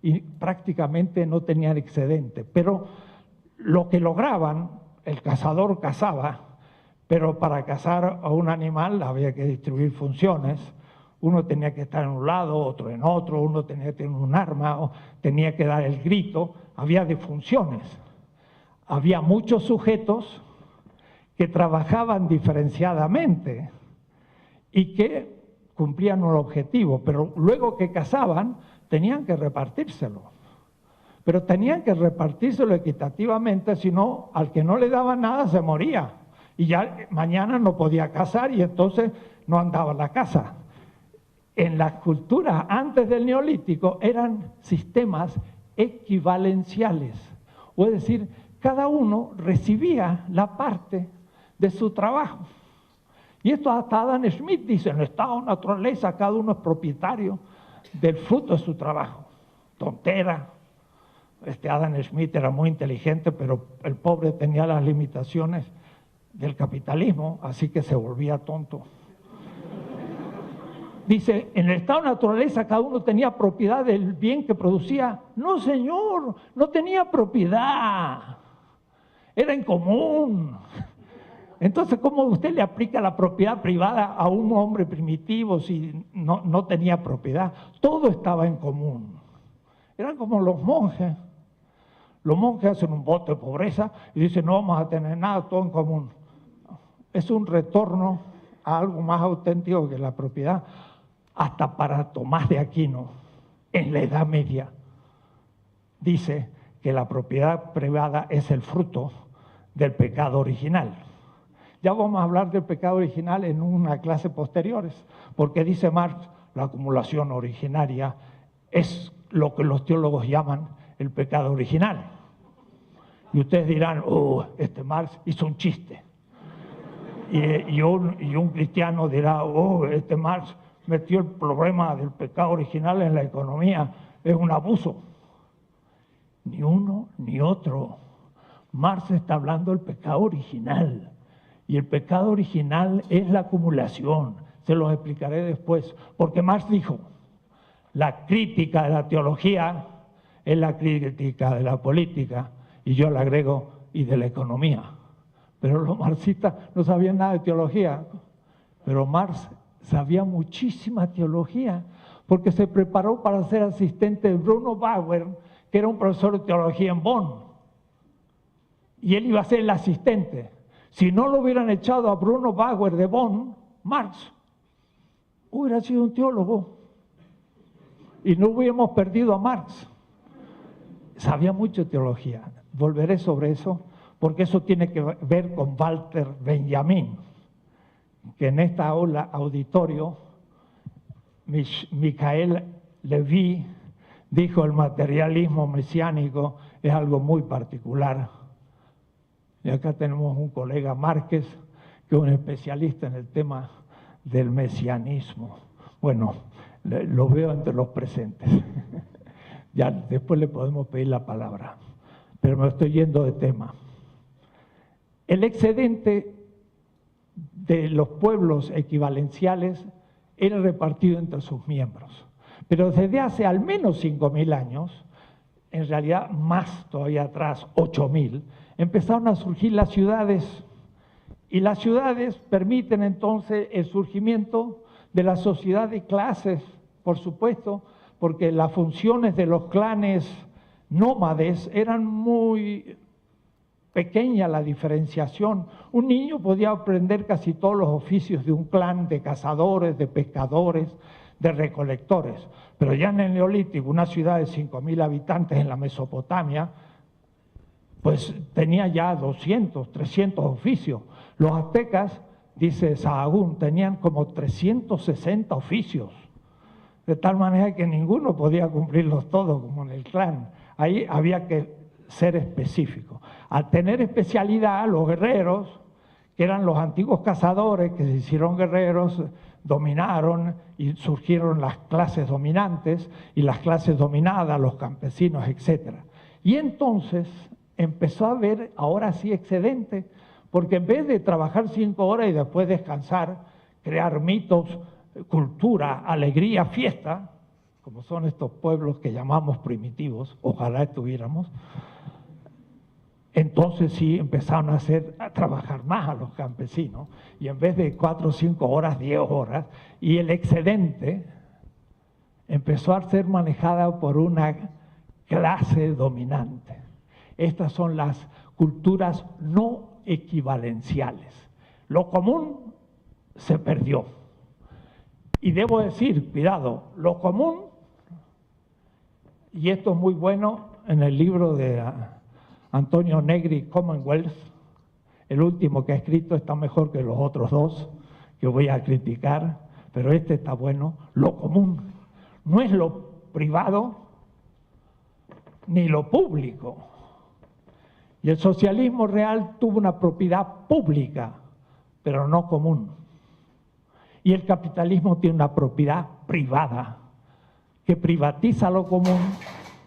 y prácticamente no tenían excedente, pero lo que lograban, el cazador cazaba, pero para cazar a un animal había que distribuir funciones. Uno tenía que estar en un lado, otro en otro, uno tenía que tener un arma, o tenía que dar el grito, había de funciones. Había muchos sujetos que trabajaban diferenciadamente y que cumplían un objetivo, pero luego que cazaban tenían que repartírselo. Pero tenían que repartírselo equitativamente, si no, al que no le daban nada se moría. y ya mañana no podía cazar y entonces no andaba la caza. En las culturas antes del Neolítico eran sistemas equivalenciales, o es decir, cada uno recibía la parte de su trabajo. Y esto hasta Adam Smith dice, en el estado de naturaleza cada uno es propietario del fruto de su trabajo. Tontera. Adam Smith era muy inteligente, pero el pobre tenía las limitaciones del capitalismo, así que se volvía tonto. Dice, en el estado de naturaleza cada uno tenía propiedad del bien que producía. No, señor, no tenía propiedad. Era en común. Entonces, ¿cómo usted le aplica la propiedad privada a un hombre primitivo si no tenía propiedad? Todo estaba en común. Eran como los monjes. Los monjes hacen un voto de pobreza y dicen, no vamos a tener nada, todo en común. Es un retorno a algo más auténtico que la propiedad. Hasta para Tomás de Aquino, en la Edad Media, dice que la propiedad privada es el fruto del pecado original. Ya vamos a hablar del pecado original en una clase posterior, porque dice Marx, la acumulación originaria es lo que los teólogos llaman el pecado original. Y ustedes dirán, este Marx hizo un chiste. Y un cristiano dirá, este Marx metió el problema del pecado original en la economía, es un abuso. Ni uno ni otro. Marx está hablando del pecado original. Y el pecado original es la acumulación. Se los explicaré después. Porque Marx dijo, la crítica de la teología es la crítica de la política. Y yo le agrego, y de la economía. Pero los marxistas no sabían nada de teología. Pero Marx sabía muchísima teología, porque se preparó para ser asistente de Bruno Bauer, que era un profesor de teología en Bonn. Y él iba a ser el asistente. Si no lo hubieran echado a Bruno Bauer de Bonn, Marx hubiera sido un teólogo. Y no hubiéramos perdido a Marx. Sabía mucho teología. Volveré sobre eso, porque eso tiene que ver con Walter Benjamin, que en esta aula auditorio, Michael Levy dijo el materialismo mesiánico es algo muy particular. Y acá tenemos un colega Márquez, que es un especialista en el tema del mesianismo. Bueno, lo veo entre los presentes. Ya después le podemos pedir la palabra, pero me estoy yendo de tema. El excedente de los pueblos equivalenciales era repartido entre sus miembros. Pero desde hace al menos 5.000 años, en realidad más todavía atrás, 8.000, empezaron a surgir las ciudades. Y las ciudades permiten entonces el surgimiento de la sociedad de clases, por supuesto, porque las funciones de los clanes nómades eran muy pequeña la diferenciación. Un niño podía aprender casi todos los oficios de un clan de cazadores, de pescadores, de recolectores. Pero ya en el Neolítico, una ciudad de 5.000 habitantes en la Mesopotamia, pues tenía ya 200, 300 oficios. Los aztecas, dice Sahagún, tenían como 360 oficios. De tal manera que ninguno podía cumplirlos todos, como en el clan. Ahí había que ser específico. Al tener especialidad, los guerreros, que eran los antiguos cazadores que se hicieron guerreros, dominaron y surgieron las clases dominantes y las clases dominadas, los campesinos, etc. Y entonces empezó a haber, ahora sí, excedente, porque en vez de trabajar 5 horas y después descansar, crear mitos, cultura, alegría, fiesta, como son estos pueblos que llamamos primitivos, ojalá estuviéramos, entonces sí empezaron a trabajar más a los campesinos, y en vez de 4 o 5 horas, 10 horas, y el excedente empezó a ser manejada por una clase dominante. Estas son las culturas no equivalenciales. Lo común se perdió. Y debo decir, cuidado, lo común, y esto es muy bueno en el libro de Antonio Negri, Commonwealth, el último que ha escrito está mejor que los otros dos que voy a criticar, pero este está bueno. Lo común no es lo privado ni lo público. Y el socialismo real tuvo una propiedad pública, pero no común. Y el capitalismo tiene una propiedad privada, que privatiza lo común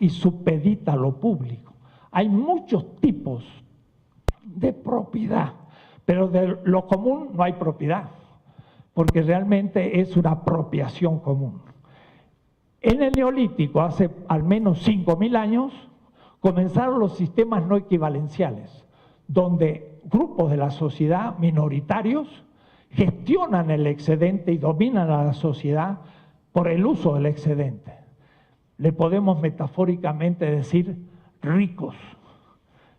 y supedita lo público. Hay muchos tipos de propiedad, pero de lo común no hay propiedad, porque realmente es una apropiación común. En el Neolítico, hace al menos 5.000 años, comenzaron los sistemas no equivalenciales, donde grupos de la sociedad minoritarios gestionan el excedente y dominan a la sociedad por el uso del excedente. Le podemos metafóricamente decir ricos.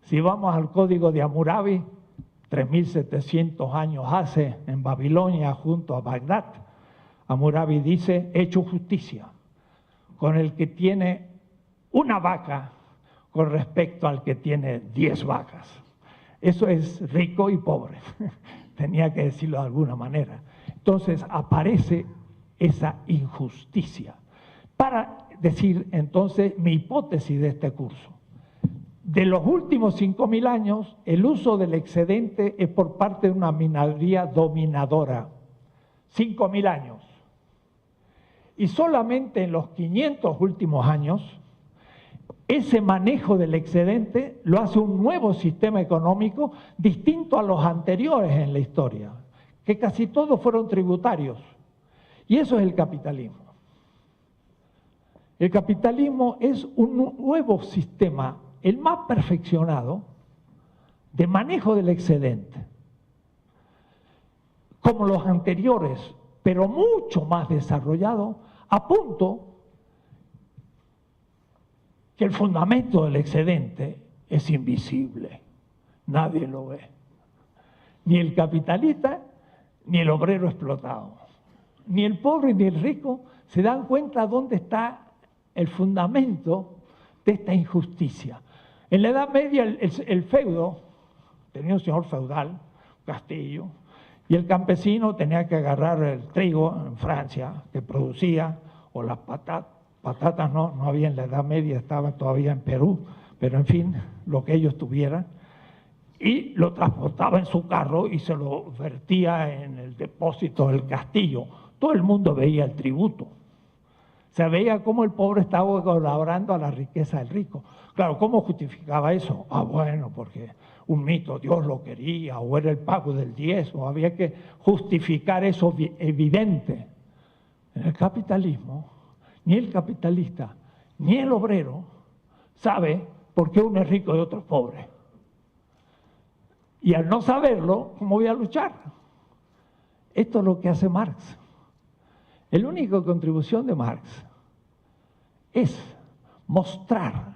Si vamos al código de Hammurabi, 3.700 años hace, en Babilonia, junto a Bagdad, Hammurabi dice, hecho justicia con el que tiene una vaca con respecto al que tiene 10 vacas. Eso es rico y pobre, tenía que decirlo de alguna manera. Entonces aparece esa injusticia. Para decir entonces mi hipótesis de este curso. De los últimos 5.000 años, el uso del excedente es por parte de una minoría dominadora. 5.000 años. Y solamente en los 500 últimos años, ese manejo del excedente lo hace un nuevo sistema económico distinto a los anteriores en la historia, que casi todos fueron tributarios. Y eso es el capitalismo. El capitalismo es un nuevo sistema, el más perfeccionado, de manejo del excedente, como los anteriores, pero mucho más desarrollado, a punto que el fundamento del excedente es invisible, nadie lo ve, ni el capitalista, ni el obrero explotado, ni el pobre ni el rico se dan cuenta dónde está el fundamento de esta injusticia. En la Edad Media el feudo tenía un señor feudal, un castillo, y el campesino tenía que agarrar el trigo en Francia que producía, o las patatas no había en la Edad Media, estaban todavía en Perú, pero en fin, lo que ellos tuvieran, y lo transportaba en su carro y se lo vertía en el depósito del castillo. Todo el mundo veía el tributo. Se veía cómo el pobre estaba colaborando a la riqueza del rico. Claro, ¿cómo justificaba eso? Bueno, porque un mito, Dios lo quería, o era el pago del diezmo, había que justificar eso evidente. En el capitalismo, ni el capitalista, ni el obrero sabe por qué uno es rico y otro es pobre. Y al no saberlo, ¿cómo voy a luchar? Esto es lo que hace Marx. La única contribución de Marx es mostrar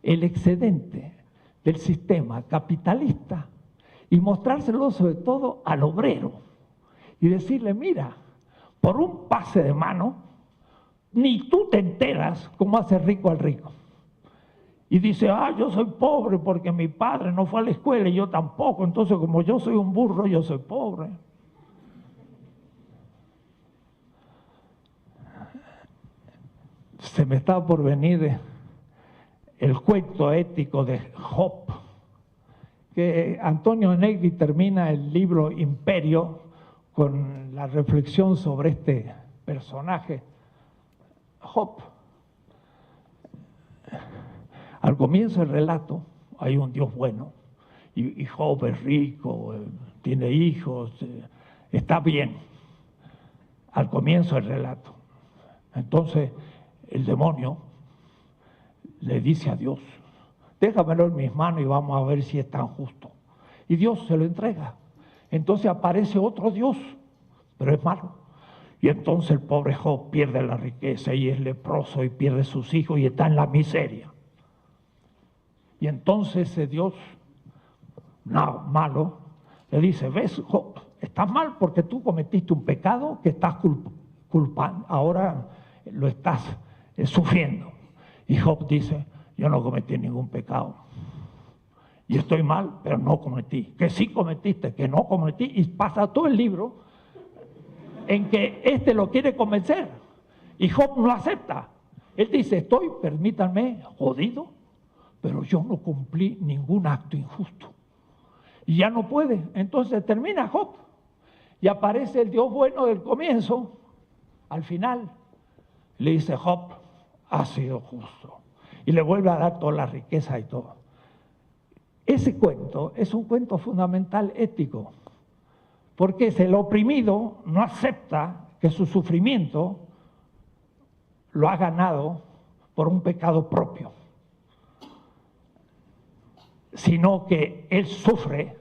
el excedente del sistema capitalista y mostrárselo sobre todo al obrero y decirle, mira, por un pase de mano, ni tú te enteras cómo hace rico al rico. Y dice, yo soy pobre porque mi padre no fue a la escuela y yo tampoco, entonces como yo soy un burro, yo soy pobre. Se me está por venir el cuento ético de Job, que Antonio Negri termina el libro Imperio con la reflexión sobre este personaje, Job. Al comienzo del relato hay un Dios bueno, y Job es rico, tiene hijos, está bien, al comienzo del relato. Entonces el demonio le dice a Dios, déjamelo en mis manos y vamos a ver si es tan justo. Y Dios se lo entrega. Entonces aparece otro Dios, pero es malo. Y entonces el pobre Job pierde la riqueza y es leproso y pierde sus hijos y está en la miseria. Y entonces ese Dios malo le dice, ves Job, estás mal porque tú cometiste un pecado que estás culpando, ahora lo estás sufriendo. Y Job dice, yo no cometí ningún pecado. y estoy mal, pero no cometí, que sí cometiste, que no cometí, y pasa todo el libro en que este lo quiere convencer, y Job no acepta. Él dice, estoy, permítanme, jodido, pero yo no cumplí ningún acto injusto. Y ya no puede. Entonces termina Job, y aparece el Dios bueno del comienzo, al final, le dice, Job, has sido justo. Y le vuelve a dar toda la riqueza y todo. Ese cuento es un cuento fundamental ético, porque es el oprimido no acepta que su sufrimiento lo ha ganado por un pecado propio, sino que él sufre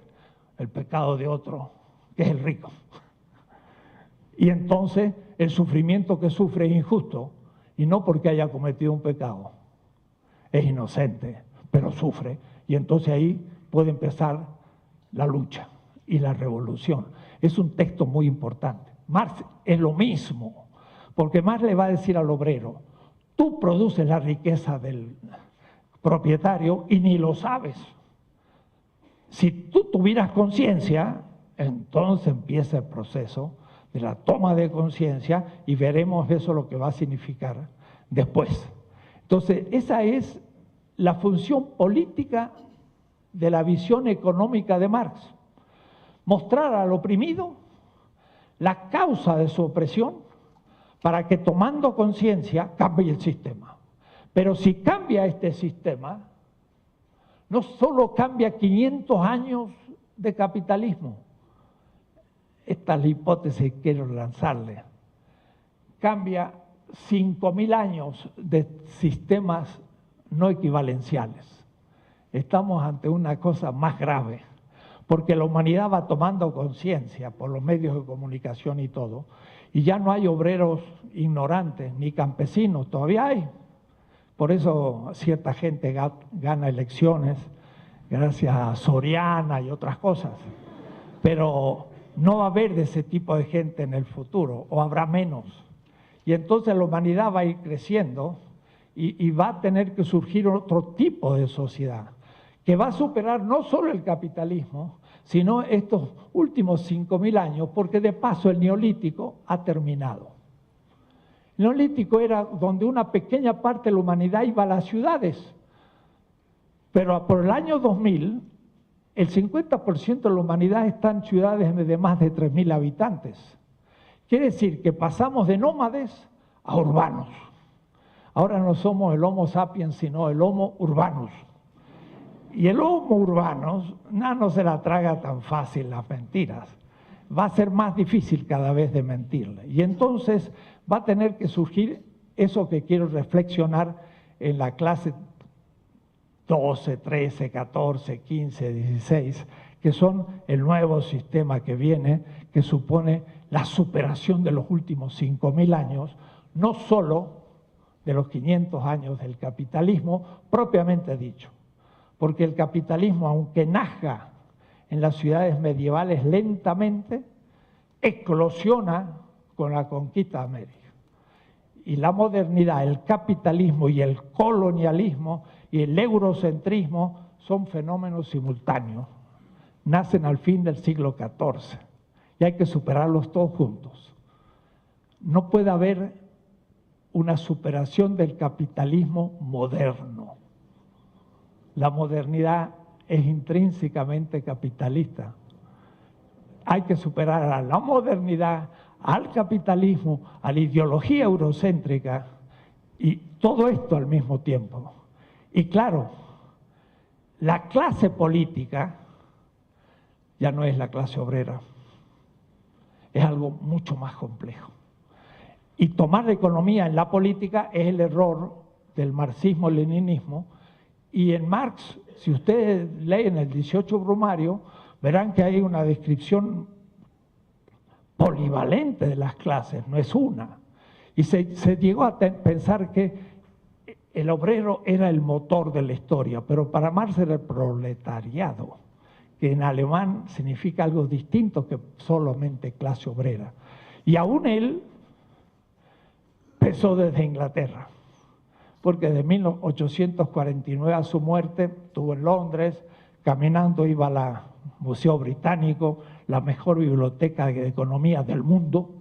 el pecado de otro, que es el rico. Y entonces el sufrimiento que sufre es injusto, y no porque haya cometido un pecado, es inocente, pero sufre. Y entonces ahí puede empezar la lucha y la revolución. Es un texto muy importante. Marx es lo mismo, porque Marx le va a decir al obrero, tú produces la riqueza del propietario y ni lo sabes. Si tú tuvieras conciencia, entonces empieza el proceso de la toma de conciencia y veremos eso lo que va a significar después. Entonces, esa es la función política de la visión económica de Marx. Mostrar al oprimido la causa de su opresión para que tomando conciencia cambie el sistema. Pero si cambia este sistema, no solo cambia 500 años de capitalismo, esta es la hipótesis que quiero lanzarle, cambia 5.000 años de sistemas no equivalenciales. Estamos ante una cosa más grave, porque la humanidad va tomando conciencia por los medios de comunicación y todo, y ya no hay obreros ignorantes ni campesinos, todavía hay. Por eso cierta gente gana elecciones, gracias a Soriana y otras cosas. Pero no va a haber de ese tipo de gente en el futuro, o habrá menos. Y entonces la humanidad va a ir creciendo y va a tener que surgir otro tipo de sociedad, que va a superar no solo el capitalismo, sino estos últimos 5.000 años, porque de paso el neolítico ha terminado. El neolítico era donde una pequeña parte de la humanidad iba a las ciudades, pero por el año 2000, el 50% de la humanidad está en ciudades de más de 3.000 habitantes. Quiere decir que pasamos de nómades a urbanos. Ahora no somos el Homo sapiens, sino el Homo urbanus. Y el Homo urbanus no se la traga tan fácil las mentiras. Va a ser más difícil cada vez de mentirle. Y entonces va a tener que surgir eso que quiero reflexionar en la clase 12, 13, 14, 15, 16, que son el nuevo sistema que viene, que supone la superación de los últimos 5.000 años, no solo de los 500 años del capitalismo propiamente dicho, porque el capitalismo, aunque nazca en las ciudades medievales lentamente, eclosiona con la conquista de América. Y la modernidad, el capitalismo y el colonialismo y el eurocentrismo son fenómenos simultáneos. Nacen al fin del siglo XIV y hay que superarlos todos juntos. No puede haber una superación del capitalismo moderno. La modernidad es intrínsecamente capitalista. Hay que superar a la modernidad, al capitalismo, a la ideología eurocéntrica y todo esto al mismo tiempo. Y claro, la clase política ya no es la clase obrera, es algo mucho más complejo. Y tomar la economía en la política es el error del marxismo-leninismo. Y en Marx, si ustedes leen el 18 Brumario, verán que hay una descripción polivalente de las clases, no es una. Y se llegó a pensar que el obrero era el motor de la historia, pero para Marx era el proletariado, que en alemán significa algo distinto que solamente clase obrera. Y aún él empezó desde Inglaterra, porque de 1849 a su muerte estuvo en Londres, caminando iba al Museo Británico, la mejor biblioteca de economía del mundo,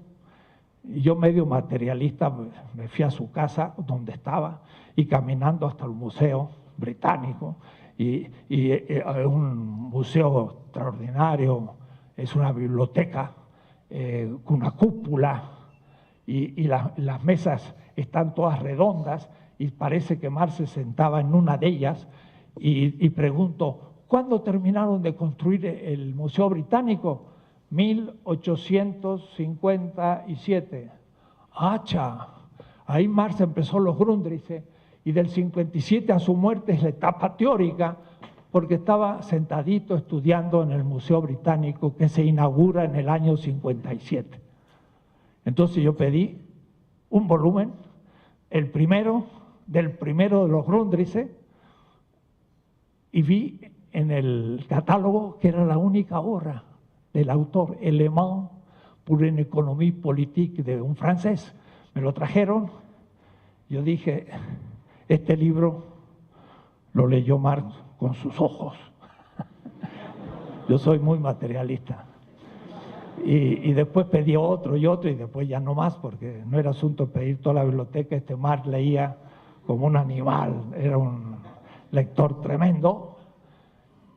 y yo medio materialista me fui a su casa donde estaba y caminando hasta el Museo Británico, y es un museo extraordinario, es una biblioteca con una cúpula, y las mesas están todas redondas, y parece que Marx se sentaba en una de ellas, y pregunto, ¿cuándo terminaron de construir el Museo Británico? 1857. ¡Hacha! Ahí Marx empezó los Grundrisse, y del 57 a su muerte es la etapa teórica, porque estaba sentadito estudiando en el Museo Británico, que se inaugura en el año 57. Entonces yo pedí un volumen, el primero de los Grundrisse, y vi en el catálogo que era la única obra del autor, Éléments pour une économie politique, de un francés. Me lo trajeron, yo dije, este libro lo leyó Marx con sus ojos. Yo soy muy materialista. Y después pedí otro y otro, y después ya no más, porque no era asunto pedir toda la biblioteca. Marx leía como un animal, era un lector tremendo,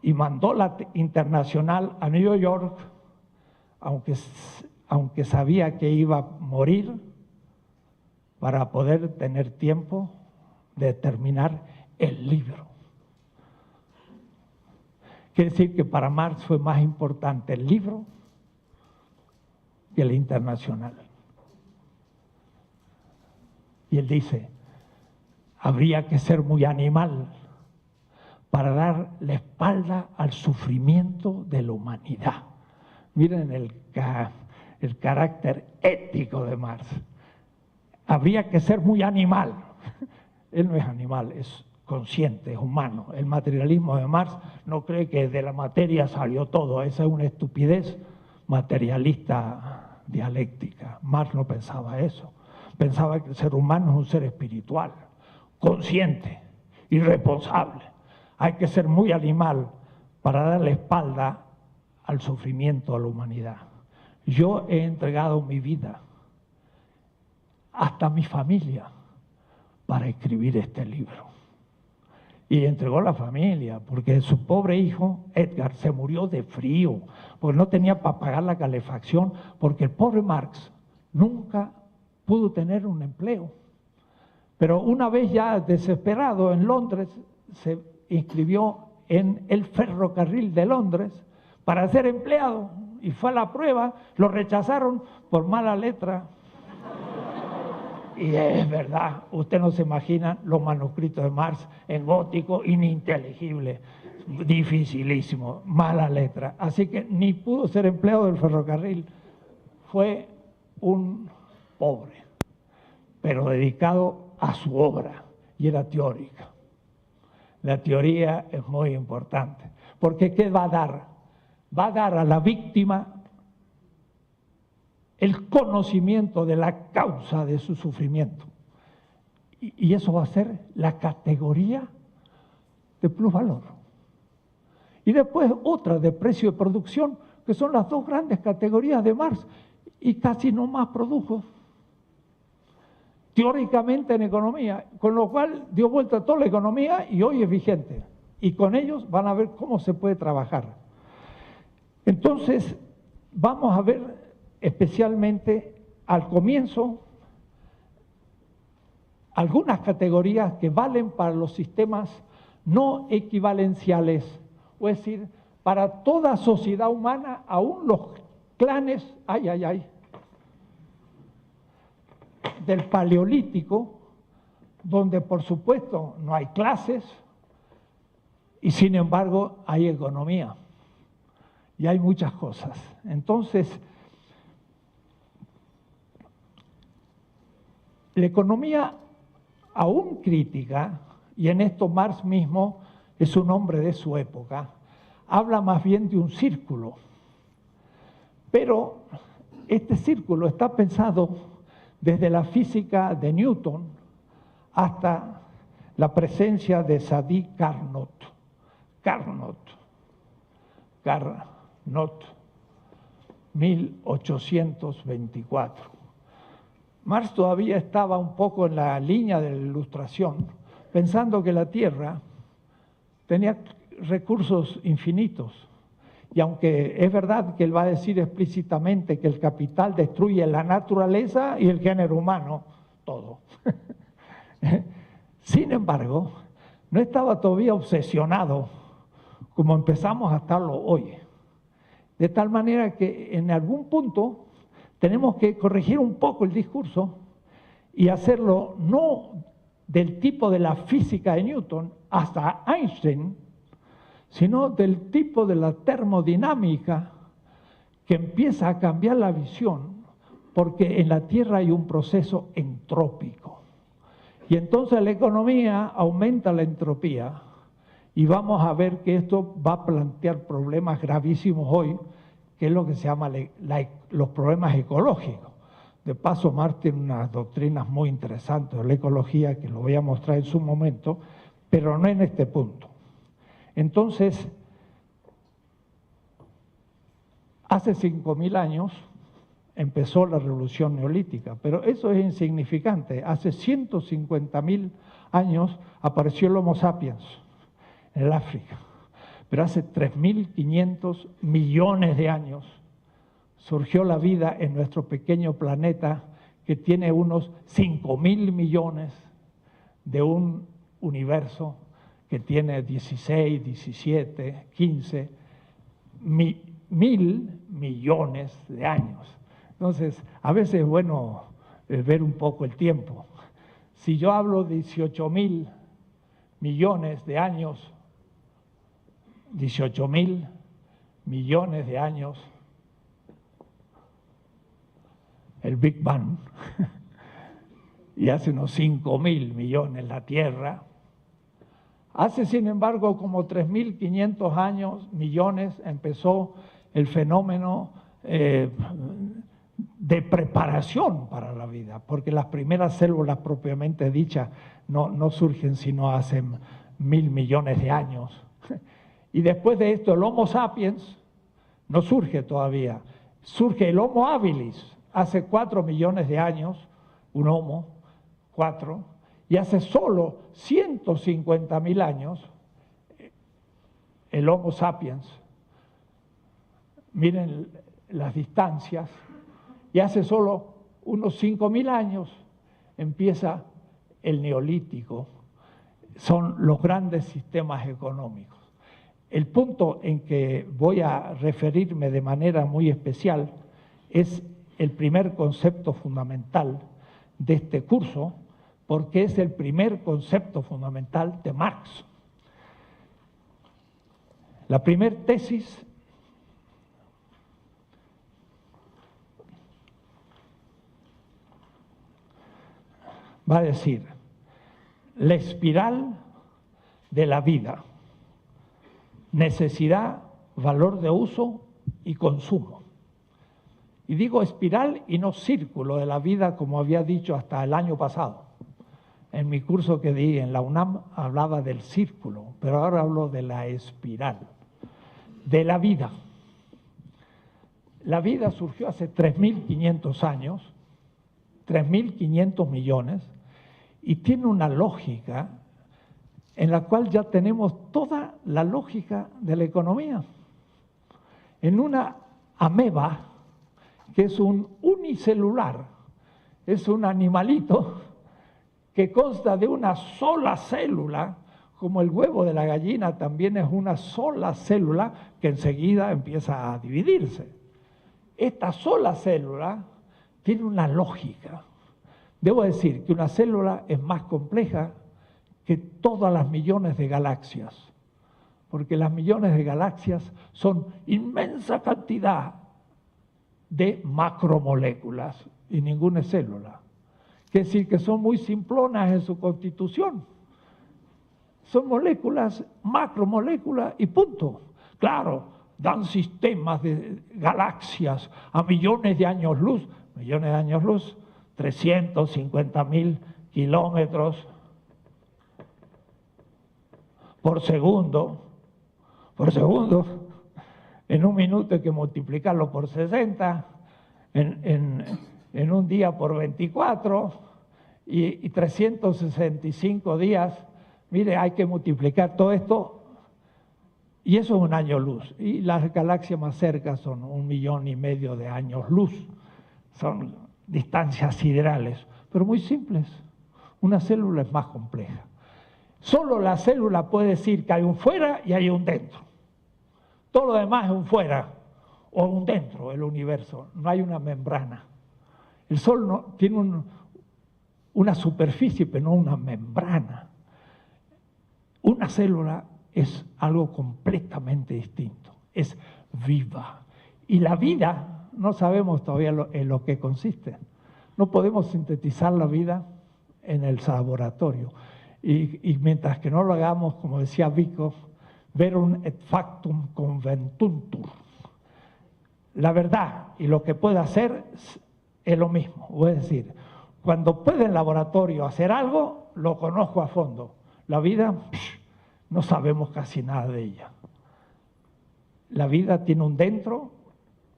y mandó la internacional a New York, aunque sabía que iba a morir, para poder tener tiempo de terminar el libro. Quiere decir que para Marx fue más importante el libro que el internacional. Y él dice, habría que ser muy animal para dar la espalda al sufrimiento de la humanidad. Miren el carácter ético de Marx. Habría que ser muy animal. Él no es animal, es consciente, es humano. El materialismo de Marx no cree que de la materia salió todo. Esa es una estupidez materialista dialéctica. Marx no pensaba eso. Pensaba que el ser humano es un ser espiritual, consciente y responsable. Hay que ser muy animal para dar la espalda al sufrimiento de la humanidad. Yo he entregado mi vida, hasta mi familia, para escribir este libro. Y entregó la familia, porque su pobre hijo, Edgar, se murió de frío, porque no tenía para pagar la calefacción, porque el pobre Marx nunca pudo tener un empleo. Pero una vez ya desesperado en Londres, se inscribió en el ferrocarril de Londres para ser empleado, y fue a la prueba, lo rechazaron por mala letra. Y es verdad, usted no se imagina los manuscritos de Marx en gótico, ininteligible, dificilísimo, mala letra. Así que ni pudo ser empleado del ferrocarril. Fue un pobre, pero dedicado a su obra, y era teórica. La teoría es muy importante, porque ¿qué va a dar? Va a dar a la víctima el conocimiento de la causa de su sufrimiento. Y eso va a ser la categoría de plusvalor. Y después otra de precio de producción, que son las dos grandes categorías de Marx, y casi no más produjo teóricamente en economía, con lo cual dio vuelta a toda la economía y hoy es vigente. Y con ellos van a ver cómo se puede trabajar. Entonces, vamos a ver especialmente al comienzo algunas categorías que valen para los sistemas no equivalenciales, o es decir, para toda sociedad humana, aún los clanes, del Paleolítico, donde por supuesto no hay clases y sin embargo hay economía y hay muchas cosas. Entonces, la economía aún crítica, y en esto Marx mismo es un hombre de su época, habla más bien de un círculo, pero este círculo está pensado desde la física de Newton hasta la presencia de Sadi Carnot. Carnot, Carnot, 1824. Marx todavía estaba un poco en la línea de la Ilustración, pensando que la Tierra tenía recursos infinitos. Y aunque es verdad que él va a decir explícitamente que el capital destruye la naturaleza y el género humano, todo. Sin embargo, no estaba todavía obsesionado como empezamos a estarlo hoy. De tal manera que en algún punto tenemos que corregir un poco el discurso y hacerlo no del tipo de la física de Newton hasta Einstein, sino del tipo de la termodinámica que empieza a cambiar la visión, porque en la Tierra hay un proceso entrópico. Y entonces la economía aumenta la entropía y vamos a ver que esto va a plantear problemas gravísimos hoy, que es lo que se llama los problemas ecológicos. De paso, Marx tiene unas doctrinas muy interesantes de la ecología que lo voy a mostrar en su momento, pero no en este punto. Entonces, hace 5.000 años empezó la revolución neolítica, pero eso es insignificante. Hace 150.000 años apareció el Homo sapiens en el África, pero hace 3.500 millones de años surgió la vida en nuestro pequeño planeta que tiene unos 5.000 millones de un universo que tiene 16, 17, 15 mil millones de años. Entonces, a veces es bueno ver un poco el tiempo. Si yo hablo de 18.000 millones de años, 18.000 millones de años, el Big Bang, y hace unos 5.000 millones la Tierra. Hace, sin embargo, como 3.500 millones empezó el fenómeno de preparación para la vida, porque las primeras células propiamente dichas no surgen sino hace 1.000 millones de años. Y después de esto el Homo sapiens no surge todavía, surge el Homo habilis hace 4 millones de años, un Homo, 4, y hace solo 150.000 años el Homo sapiens. Miren las distancias, y hace solo unos 5.000 años empieza el Neolítico. Son los grandes sistemas económicos. El punto en que voy a referirme de manera muy especial es el primer concepto fundamental de este curso, porque es el primer concepto fundamental de Marx. La primera tesis va a decir la espiral de la vida, necesidad, valor de uso y consumo. Y digo espiral y no círculo de la vida como había dicho hasta el año pasado. En mi curso que di en la UNAM hablaba del círculo, pero ahora hablo de la espiral, de la vida. La vida surgió hace 3.500 años, 3.500 millones, y tiene una lógica en la cual ya tenemos toda la lógica de la economía. En una ameba, que es un unicelular, es un animalito que consta de una sola célula, como el huevo de la gallina también es una sola célula que enseguida empieza a dividirse. Esta sola célula tiene una lógica. Debo decir que una célula es más compleja que todas las millones de galaxias, porque las millones de galaxias son inmensa cantidad de macromoléculas y ninguna es célula. Quiere decir que son muy simplonas en su constitución. Son moléculas, macromoléculas y punto. Claro, dan sistemas de galaxias a millones de años luz, 350.000 kilómetros por segundo, En un minuto hay que multiplicarlo por 60, en un día por 24 y 365 días. Mire, hay que multiplicar todo esto y eso es un año luz. Y las galaxias más cerca son 1,5 millones de años luz. Son distancias siderales, pero muy simples. Una célula es más compleja. Solo la célula puede decir que hay un fuera y hay un dentro. Todo lo demás es un fuera o un dentro del universo. No hay una membrana. El Sol no, tiene una superficie, pero no una membrana. Una célula es algo completamente distinto. Es viva. Y la vida, no sabemos todavía en lo que consiste. No podemos sintetizar la vida en el laboratorio. Y mientras que no lo hagamos, como decía Vico, verum et factum conventuntur. La verdad y lo que puede hacer es lo mismo. Es decir, cuando puede en laboratorio hacer algo, lo conozco a fondo. La vida, no sabemos casi nada de ella. La vida tiene un dentro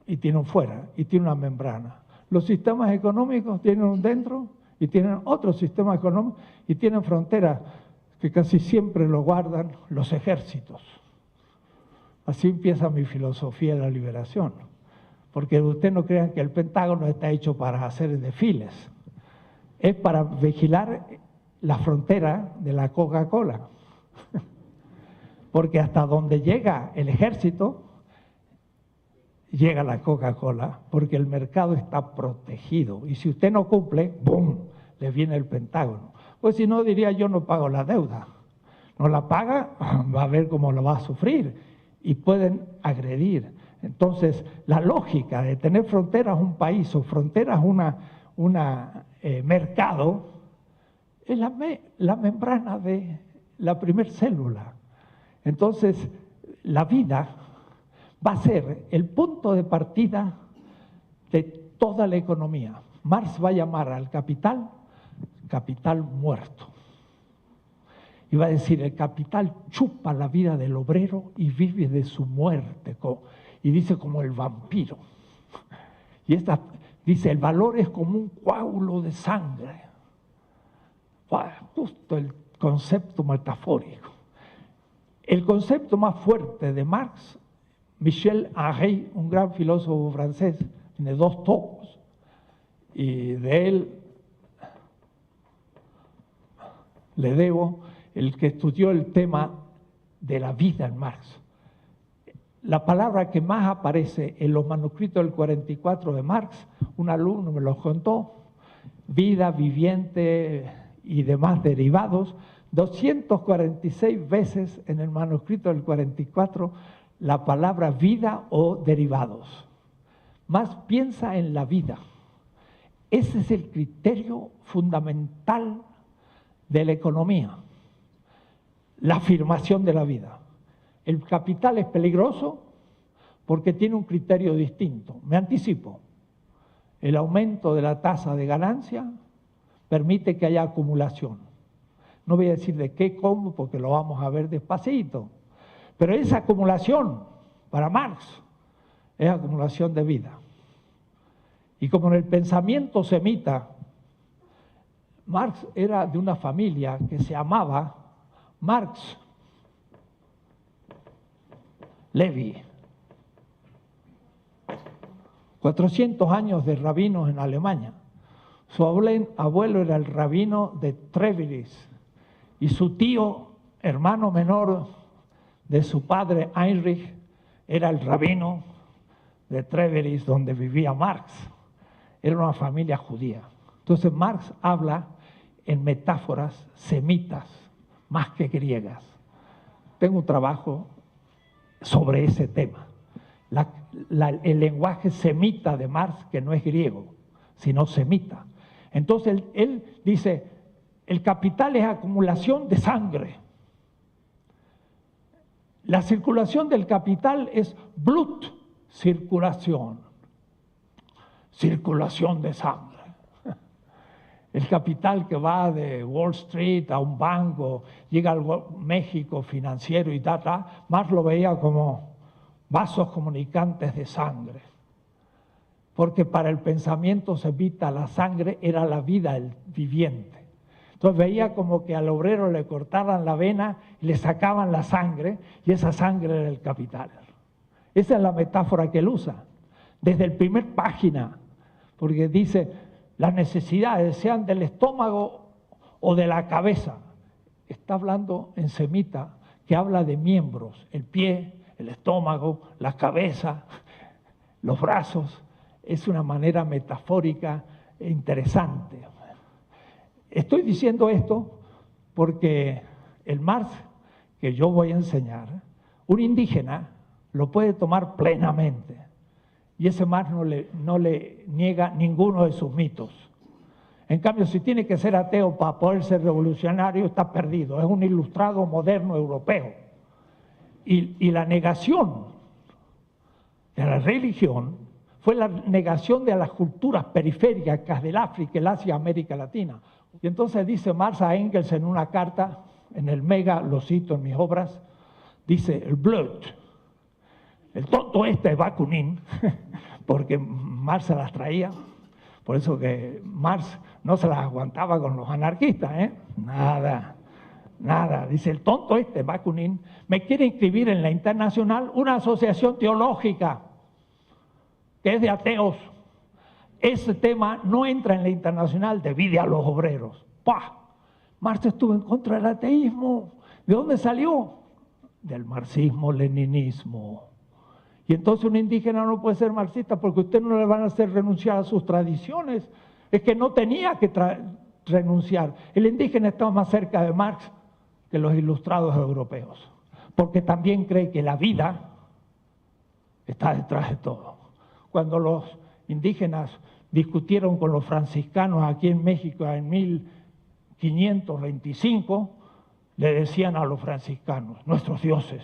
y tiene un fuera, y tiene una membrana. Los sistemas económicos tienen un dentro y tienen otro sistema económico y tienen fronteras que casi siempre lo guardan los ejércitos. Así empieza mi filosofía de la liberación. Porque ustedes no crean que el Pentágono está hecho para hacer desfiles. Es para vigilar la frontera de la Coca-Cola. Porque hasta donde llega el ejército, llega la Coca-Cola, porque el mercado está protegido. Y si usted no cumple, ¡bum!, le viene el Pentágono. Pues si no, diría yo no pago la deuda. No la paga, va a ver cómo lo va a sufrir. Y pueden agredir. Entonces, la lógica de tener fronteras un país o fronteras un mercado es la membrana de la primer célula. Entonces, la vida va a ser el punto de partida de toda la economía. Marx va a llamar al capital muerto. Y va a decir, el capital chupa la vida del obrero y vive de su muerte. Y dice como el vampiro. Y dice, el valor es como un coágulo de sangre. Justo el concepto metafórico. El concepto más fuerte de Marx, Michel Henry, un gran filósofo francés, tiene 2 tomos, y de él le debo el que estudió el tema de la vida en Marx. La palabra que más aparece en los manuscritos del 44 de Marx, un alumno me lo contó, vida, viviente y demás derivados, 246 veces en el manuscrito del 44 la palabra vida o derivados. Más piensa en la vida. Ese es el criterio fundamental de la economía, la afirmación de la vida. El capital es peligroso porque tiene un criterio distinto. Me anticipo. El aumento de la tasa de ganancia permite que haya acumulación. No voy a decir de qué, cómo, porque lo vamos a ver despacito. Pero esa acumulación, para Marx, es acumulación de vida. Y como en el pensamiento semita, Marx era de una familia que se llamaba Marx Levi. 400 años de rabinos en Alemania. Su abuelo era el rabino de Treviris y su tío, hermano menor de su padre Heinrich, era el rabino de Treviris donde vivía Marx. Era una familia judía. Entonces Marx habla en metáforas semitas, más que griegas. Tengo un trabajo sobre ese tema. El lenguaje semita de Marx, que no es griego, sino semita. Entonces él dice, el capital es acumulación de sangre. La circulación del capital es Blut, circulación de sangre. El capital que va de Wall Street a un banco, llega al México financiero y Marx lo veía como vasos comunicantes de sangre, porque para el pensamiento semita la sangre era la vida el viviente. Entonces veía como que al obrero le cortaran la vena y le sacaban la sangre, y esa sangre era el capital. Esa es la metáfora que él usa, desde el primer página, porque dice, las necesidades sean del estómago o de la cabeza. Está hablando en semita, que habla de miembros, el pie, el estómago, la cabeza, los brazos. Es una manera metafórica e interesante. Estoy diciendo esto porque el Marx que yo voy a enseñar, un indígena lo puede tomar plenamente, y ese Marx no le niega ninguno de sus mitos. En cambio, si tiene que ser ateo para poder ser revolucionario, está perdido. Es un ilustrado moderno europeo. Y la negación de la religión fue la negación de las culturas periféricas del África, el Asia, América Latina. Y entonces dice Marx a Engels en una carta, en el Mega, lo cito en mis obras, dice, el Blut, el tonto este de Bakunin, porque Marx se las traía, por eso que Marx no se las aguantaba con los anarquistas, nada. Dice, el tonto este, Bakunin, me quiere inscribir en la Internacional, una asociación teológica que es de ateos. Ese tema no entra en la Internacional, divide a los obreros. ¡Pah! Marx estuvo en contra del ateísmo. ¿De dónde salió? Del marxismo-leninismo. Y entonces un indígena no puede ser marxista porque usted no le van a hacer renunciar a sus tradiciones. Es que no tenía que renunciar. El indígena estaba más cerca de Marx que los ilustrados europeos, porque también cree que la vida está detrás de todo. Cuando los indígenas discutieron con los franciscanos aquí en México en 1525, le decían a los franciscanos, nuestros dioses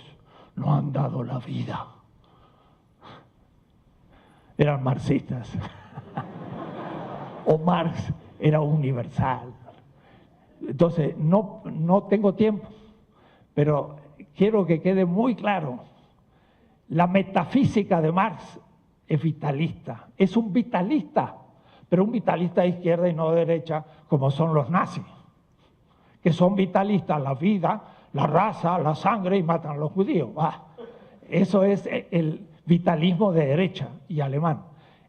nos han dado la vida. Eran marxistas. O Marx era universal. Entonces, no tengo tiempo, pero quiero que quede muy claro, la metafísica de Marx es vitalista, es un vitalista, pero un vitalista de izquierda y no de derecha, como son los nazis, que son vitalistas, la vida, la raza, la sangre, y matan a los judíos. Eso es el vitalismo de derecha y alemán.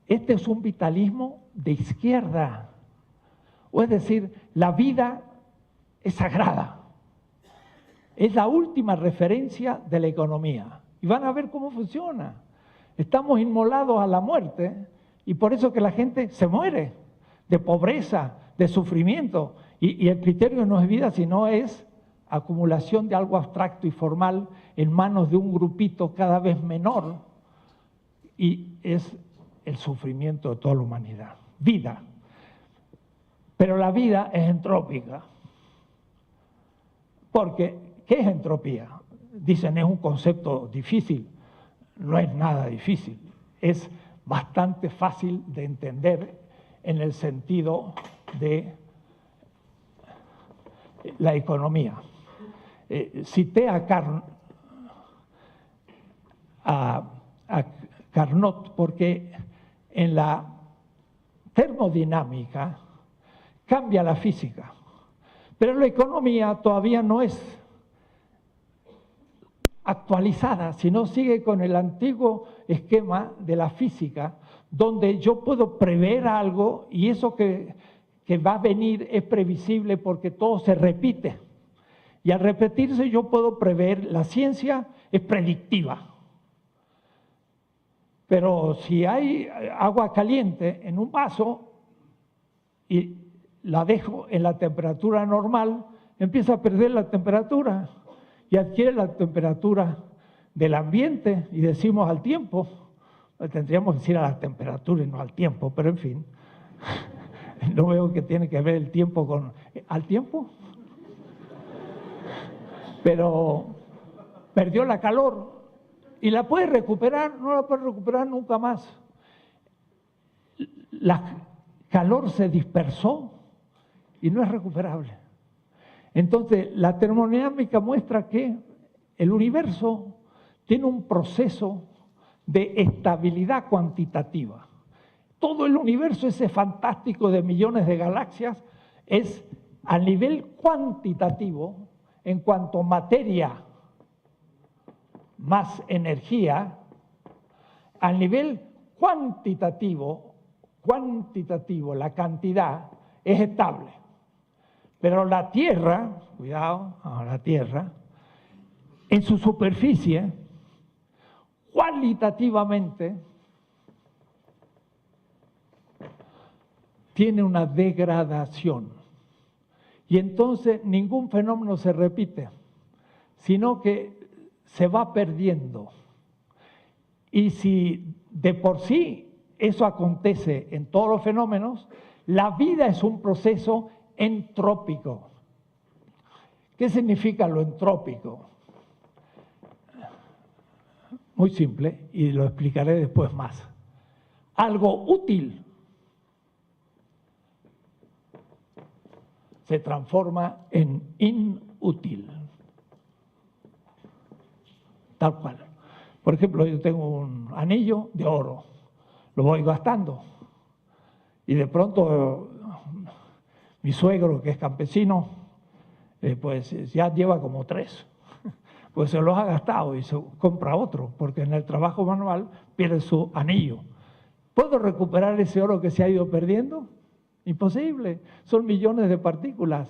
Este es un vitalismo de izquierda, o es decir, la vida es sagrada, es la última referencia de la economía, y van a ver cómo funciona. Estamos inmolados a la muerte, y por eso que la gente se muere de pobreza, de sufrimiento, y el criterio no es vida, sino es acumulación de algo abstracto y formal en manos de un grupito cada vez menor, y es el sufrimiento de toda la humanidad. Vida. Pero la vida es entrópica. Porque, ¿qué es entropía? Dicen, es un concepto difícil. No es nada difícil. Es bastante fácil de entender en el sentido de la economía. Cité a Carnot porque en la termodinámica cambia la física, pero la economía todavía no es actualizada, sino sigue con el antiguo esquema de la física, donde yo puedo prever algo y eso que va a venir es previsible porque todo se repite. Y al repetirse yo puedo prever, la ciencia es predictiva. Pero si hay agua caliente en un vaso y la dejo en la temperatura normal, empieza a perder la temperatura y adquiere la temperatura del ambiente, y decimos al tiempo, tendríamos que decir a la temperatura y no al tiempo, pero en fin, no veo que tiene que ver el tiempo con... ¿Al tiempo? Pero perdió la calor. ¿Y la puede recuperar? No la puede recuperar nunca más. La calor se dispersó y no es recuperable. Entonces, la termodinámica muestra que el universo tiene un proceso de estabilidad cuantitativa. Todo el universo ese fantástico de millones de galaxias es a nivel cuantitativo, en cuanto materia más energía, a nivel cuantitativo, la cantidad es estable. Pero la Tierra, cuidado, la Tierra, en su superficie, cualitativamente, tiene una degradación. Y entonces ningún fenómeno se repite, sino que se va perdiendo. Y si de por sí eso acontece en todos los fenómenos, la vida es un proceso entrópico. ¿Qué significa lo entrópico? Muy simple, y lo explicaré después más. Algo útil se transforma en inútil. Tal cual. Por ejemplo, yo tengo un anillo de oro, lo voy gastando, y de pronto mi suegro, que es campesino, pues ya lleva como 3, pues se los ha gastado y se compra otro, porque en el trabajo manual pierde su anillo. ¿Puedo recuperar ese oro que se ha ido perdiendo? Imposible, son millones de partículas.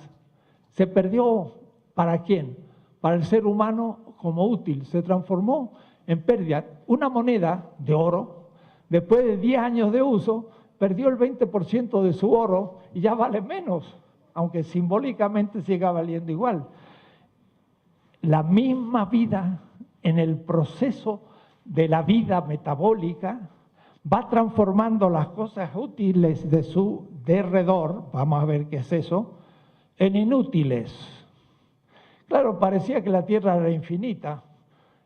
¿Se perdió para quién? Para el ser humano como útil, se transformó en pérdida. Una moneda de oro, después de 10 años de uso, perdió el 20% de su oro y ya vale menos, aunque simbólicamente siga valiendo igual. La misma vida en el proceso de la vida metabólica va transformando las cosas útiles de su derredor, vamos a ver qué es eso, en inútiles. Claro, parecía que la Tierra era infinita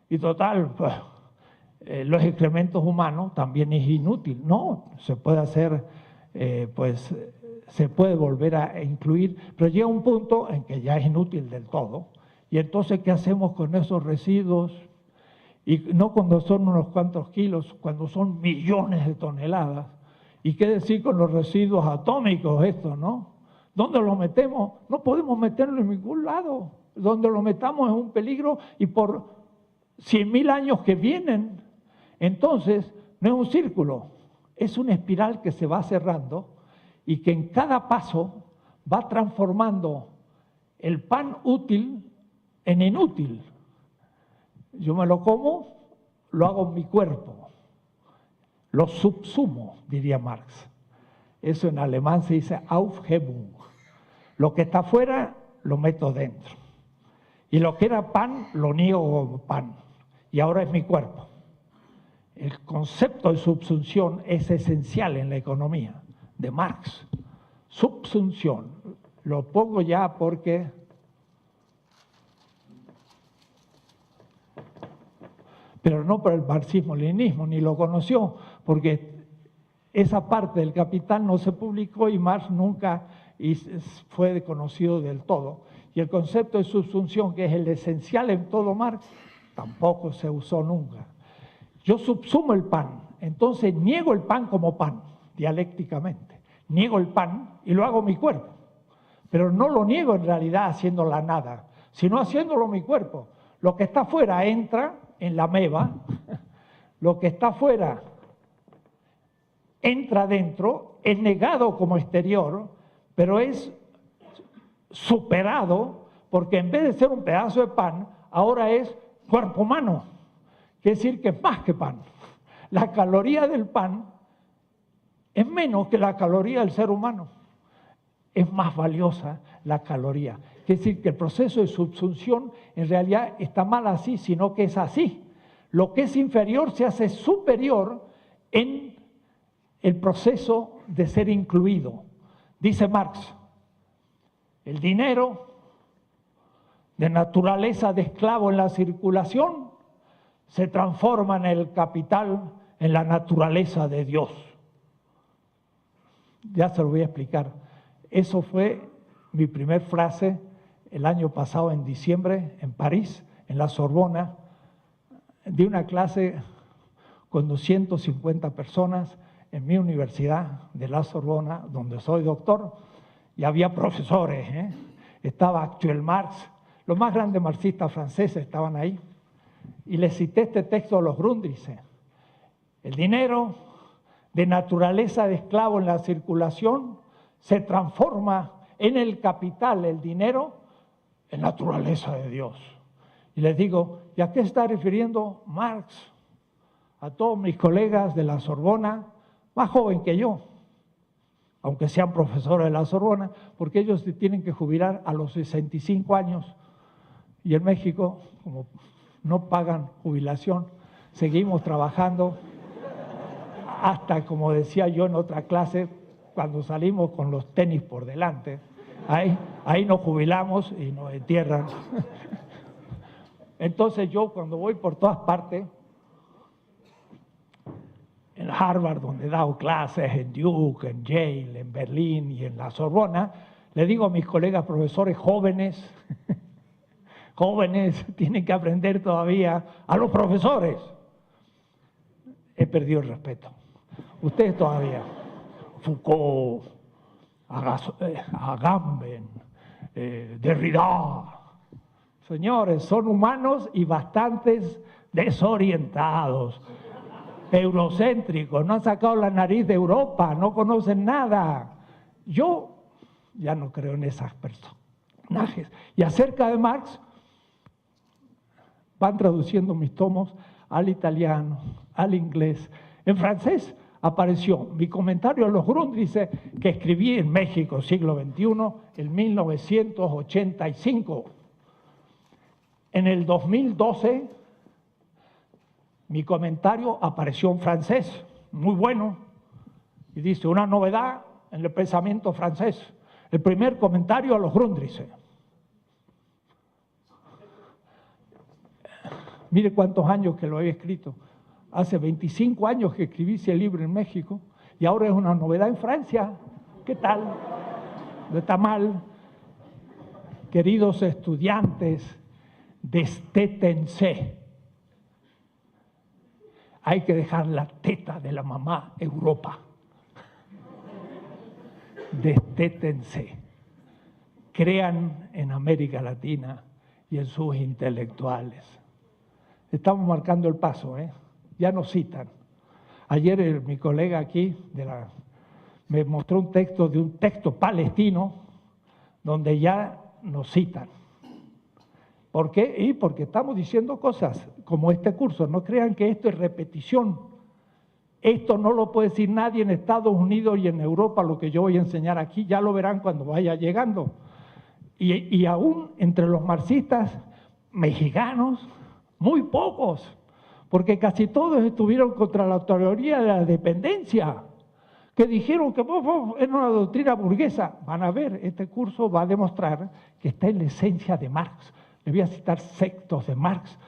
y total, pues, los excrementos humanos también es inútil. No, se puede hacer, pues se puede volver a incluir, pero llega un punto en que ya es inútil del todo. Y entonces, ¿qué hacemos con esos residuos? Y no cuando son unos cuantos kilos, cuando son millones de toneladas. ¿Y qué decir con los residuos atómicos estos, no? ¿Dónde los metemos? No podemos meterlo en ningún lado. Donde lo metamos es un peligro y por 100.000 años que vienen. Entonces, no es un círculo, es una espiral que se va cerrando y que en cada paso va transformando el pan útil en inútil. Yo me lo como, lo hago en mi cuerpo, lo subsumo, diría Marx. Eso en alemán se dice Aufhebung. Lo que está afuera lo meto dentro. Y lo que era pan, lo niego como pan. Y ahora es mi cuerpo. El concepto de subsunción es esencial en la economía de Marx. Subsunción. Lo pongo ya porque pero no por el marxismo-leninismo, ni lo conoció, porque esa parte del Capital no se publicó y Marx nunca fue conocido del todo. Y el concepto de subsunción, que es el esencial en todo Marx, tampoco se usó nunca. Yo subsumo el pan, entonces niego el pan como pan, dialécticamente. Niego el pan y lo hago mi cuerpo. Pero no lo niego en realidad haciendo la nada, sino haciéndolo mi cuerpo. Lo que está afuera entra en la ameba, lo que está afuera entra dentro, es negado como exterior, pero es superado porque en vez de ser un pedazo de pan, ahora es cuerpo humano. Quiere decir que es más que pan. La caloría del pan es menos que la caloría del ser humano. Es más valiosa la caloría. Quiere decir que el proceso de subsunción en realidad está mal así, sino que es así. Lo que es inferior se hace superior en el proceso de ser incluido. Dice Marx, el dinero de naturaleza de esclavo en la circulación se transforma en el capital en la naturaleza de Dios. Ya se lo voy a explicar. Eso fue mi primer frase el año pasado en diciembre en París, en la Sorbona, de una clase con 250 personas en mi universidad de la Sorbona, donde soy doctor, y había profesores, Estaba Actuel Marx, los más grandes marxistas franceses estaban ahí, y les cité este texto a los Grundrisse. El dinero de naturaleza de esclavo en la circulación se transforma en el capital, el dinero, en naturaleza de Dios. Y les digo, ¿y a qué está refiriendo Marx? A todos mis colegas de la Sorbona, más joven que yo, aunque sean profesores de la Sorbona, porque ellos se tienen que jubilar a los 65 años. Y en México, como no pagan jubilación, seguimos trabajando hasta, como decía yo en otra clase, cuando salimos con los tenis por delante. Ahí nos jubilamos y nos entierran. Entonces yo, cuando voy por todas partes, en Harvard, donde he dado clases, en Duke, en Yale, en Berlín y en la Sorbona, le digo a mis colegas profesores jóvenes, jóvenes, tienen que aprender todavía a los profesores. He perdido el respeto. Ustedes todavía, Foucault, Agamben, Derrida. Señores, son humanos y bastantes desorientados, eurocéntricos, no han sacado la nariz de Europa, no conocen nada. Yo ya no creo en esas personajes. Y acerca de Marx, van traduciendo mis tomos al italiano, al inglés. En francés apareció mi comentario a los Grundrisse que escribí en México, siglo XXI, en 1985. En el 2012, mi comentario apareció en francés, muy bueno, y dice, una novedad en el pensamiento francés. El primer comentario a los Grundrisse. Mire cuántos años que lo he escrito. Hace 25 años que escribí ese libro en México y ahora es una novedad en Francia. ¿Qué tal? No está mal. Queridos estudiantes, destétense. Hay que dejar la teta de la mamá Europa. Destétense. Crean en América Latina y en sus intelectuales. Estamos marcando el paso, Ya nos citan. Ayer mi colega aquí me mostró un texto de un texto palestino donde ya nos citan. ¿Por qué? Y porque estamos diciendo cosas como este curso. No crean que esto es repetición. Esto no lo puede decir nadie en Estados Unidos y en Europa, lo que yo voy a enseñar aquí, ya lo verán cuando vaya llegando. Y aún entre los marxistas mexicanos, muy pocos, porque casi todos estuvieron contra la teoría de la dependencia, que dijeron que era una doctrina burguesa. Van a ver, este curso va a demostrar que está en la esencia de Marx. Le voy a citar textos de Marx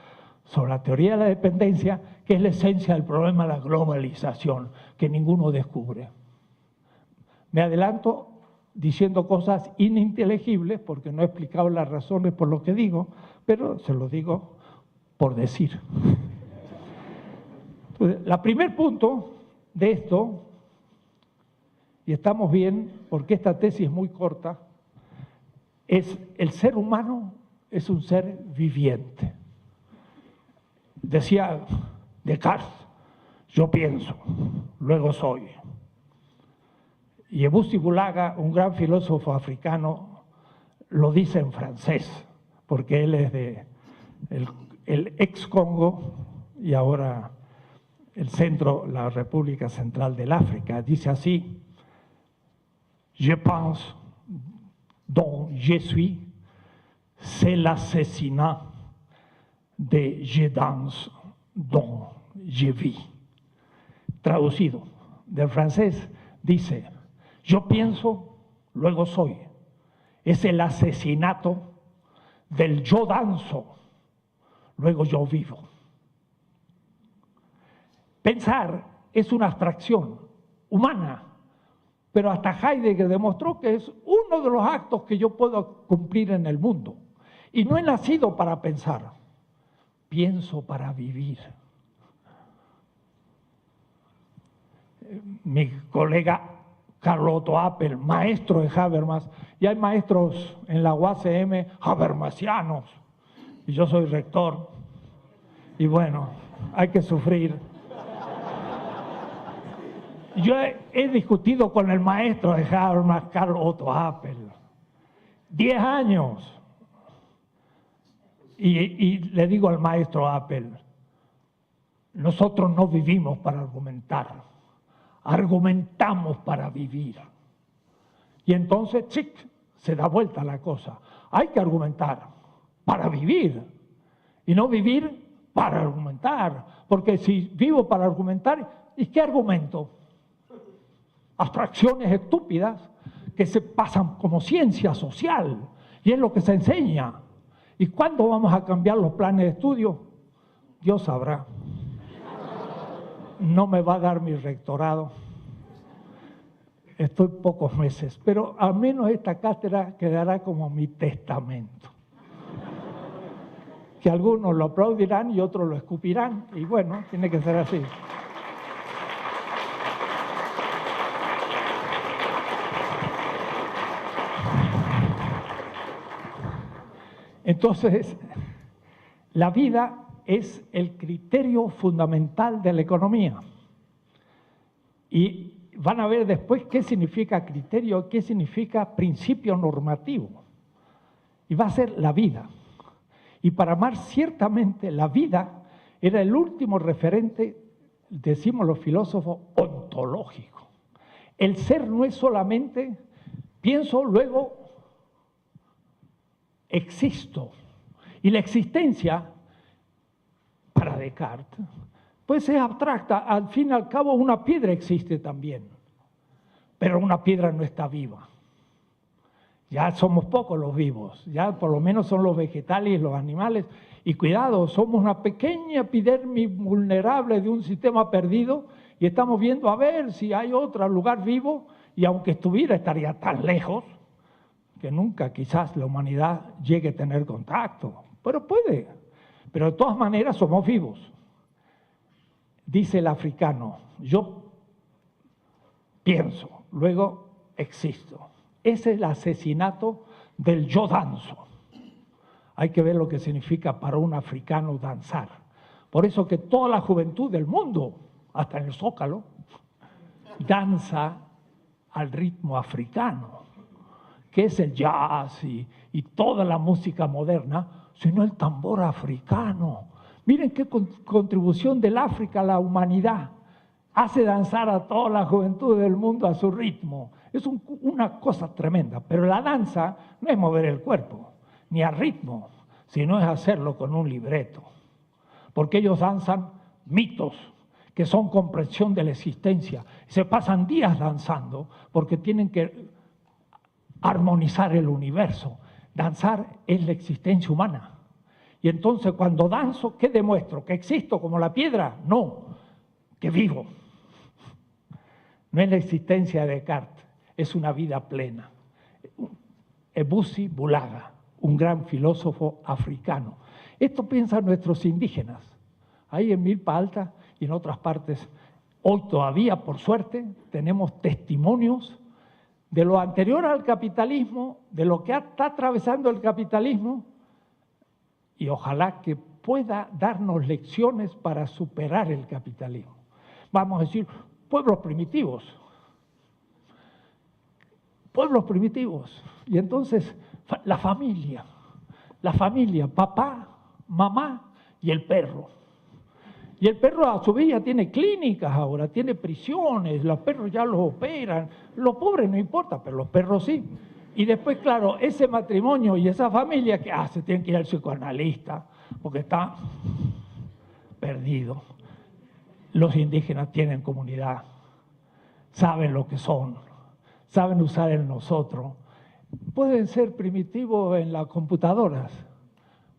sobre la teoría de la dependencia, que es la esencia del problema de la globalización, que ninguno descubre. Me adelanto diciendo cosas ininteligibles, porque no he explicado las razones por lo que digo, pero se lo digo por decir. Entonces, el primer punto de esto, y estamos bien, porque esta tesis es muy corta, es el ser humano es un ser viviente. Decía Descartes, yo pienso, luego soy. Y Ebussi Bulaga, un gran filósofo africano, lo dice en francés, porque él es de el ex Congo y ahora el centro, la República Central del África. Dice así, je pense, dont je suis, c'est l'assassinat de je danse, dont je vis. Traducido del francés, dice, yo pienso, luego soy. Es el asesinato del yo danzo, luego yo vivo. Pensar es una abstracción humana, pero hasta Heidegger demostró que es uno de los actos que yo puedo cumplir en el mundo. Y no he nacido para pensar, pienso para vivir. mi colega Carlos Otto Apel, maestro de Habermas, y hay maestros en la UACM habermasianos, y yo soy rector, y bueno, hay que sufrir. Yo he discutido con el maestro de Habermas, Carlos Otto Apel, 10 años, y le digo al maestro Apel, nosotros no vivimos para argumentar, argumentamos para vivir. Y entonces, chic, se da vuelta la cosa. Hay que argumentar para vivir y no vivir para argumentar. Porque si vivo para argumentar, ¿y qué argumento? Abstracciones estúpidas que se pasan como ciencia social y es lo que se enseña. ¿Y cuándo vamos a cambiar los planes de estudio? Dios sabrá. No me va a dar mi rectorado. Estoy pocos meses, pero al menos esta cátedra quedará como mi testamento. Que algunos lo aplaudirán y otros lo escupirán, y bueno, tiene que ser así. Entonces, la vida es el criterio fundamental de la economía. Y van a ver después qué significa criterio, qué significa principio normativo. Y va a ser la vida. Y para Marx, ciertamente, la vida era el último referente, decimos los filósofos, ontológico. El ser no es solamente pienso, luego existo. Y la existencia, para Descartes, pues es abstracta. Al fin y al cabo, una piedra existe también, pero una piedra no está viva. Ya somos pocos los vivos, ya por lo menos son los vegetales y los animales. Y cuidado, somos una pequeña epidermis vulnerable de un sistema perdido y estamos viendo a ver si hay otro lugar vivo, y aunque estuviera estaría tan lejos que nunca quizás la humanidad llegue a tener contacto, pero puede. Pero de todas maneras somos vivos. Dice el africano, yo pienso, luego existo. Ese es el asesinato del yo danzo. Hay que ver lo que significa para un africano danzar. Por eso que toda la juventud del mundo, hasta en el Zócalo, danza al ritmo africano, que es el jazz y toda la música moderna, sino el tambor africano. Miren qué contribución del África a la humanidad. Hace danzar a toda la juventud del mundo a su ritmo. Es una cosa tremenda. Pero la danza no es mover el cuerpo, ni a ritmo, sino es hacerlo con un libreto. Porque ellos danzan mitos, que son comprensión de la existencia. Se pasan días danzando porque tienen que armonizar el universo. Danzar es la existencia humana. Y entonces cuando danzo, ¿qué demuestro? ¿Que existo como la piedra? No, que vivo. No es la existencia de Descartes, es una vida plena. Ebusi Bulaga, un gran filósofo africano. Esto piensan nuestros indígenas. Ahí en Milpa Alta y en otras partes, hoy todavía, por suerte, tenemos testimonios de lo anterior al capitalismo, de lo que está atravesando el capitalismo, y ojalá que pueda darnos lecciones para superar el capitalismo. Vamos a decir, pueblos primitivos. Pueblos primitivos. Y entonces, la familia, papá, mamá y el perro. Y el perro a su vez ya tiene clínicas ahora, tiene prisiones, los perros ya los operan. Los pobres no importa, pero los perros sí. Y después, claro, ese matrimonio y esa familia que se tienen que ir al psicoanalista porque está perdido. Los indígenas tienen comunidad, saben lo que son, saben usar el nosotros. Pueden ser primitivos en las computadoras,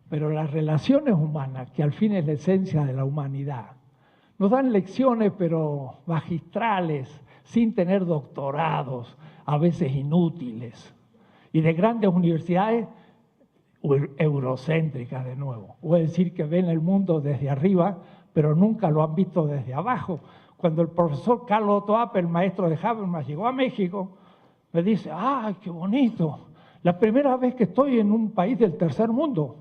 pero las relaciones humanas, que al fin es la esencia de la humanidad, nos dan lecciones, pero magistrales, sin tener doctorados, a veces inútiles, y de grandes universidades eurocéntricas de nuevo. Es decir, que ven el mundo desde arriba, pero nunca lo han visto desde abajo. cuando el profesor Carlos Otto Apel, el maestro de Habermas, llegó a México, me dice, ¡ay, qué bonito! La primera vez que estoy en un país del tercer mundo.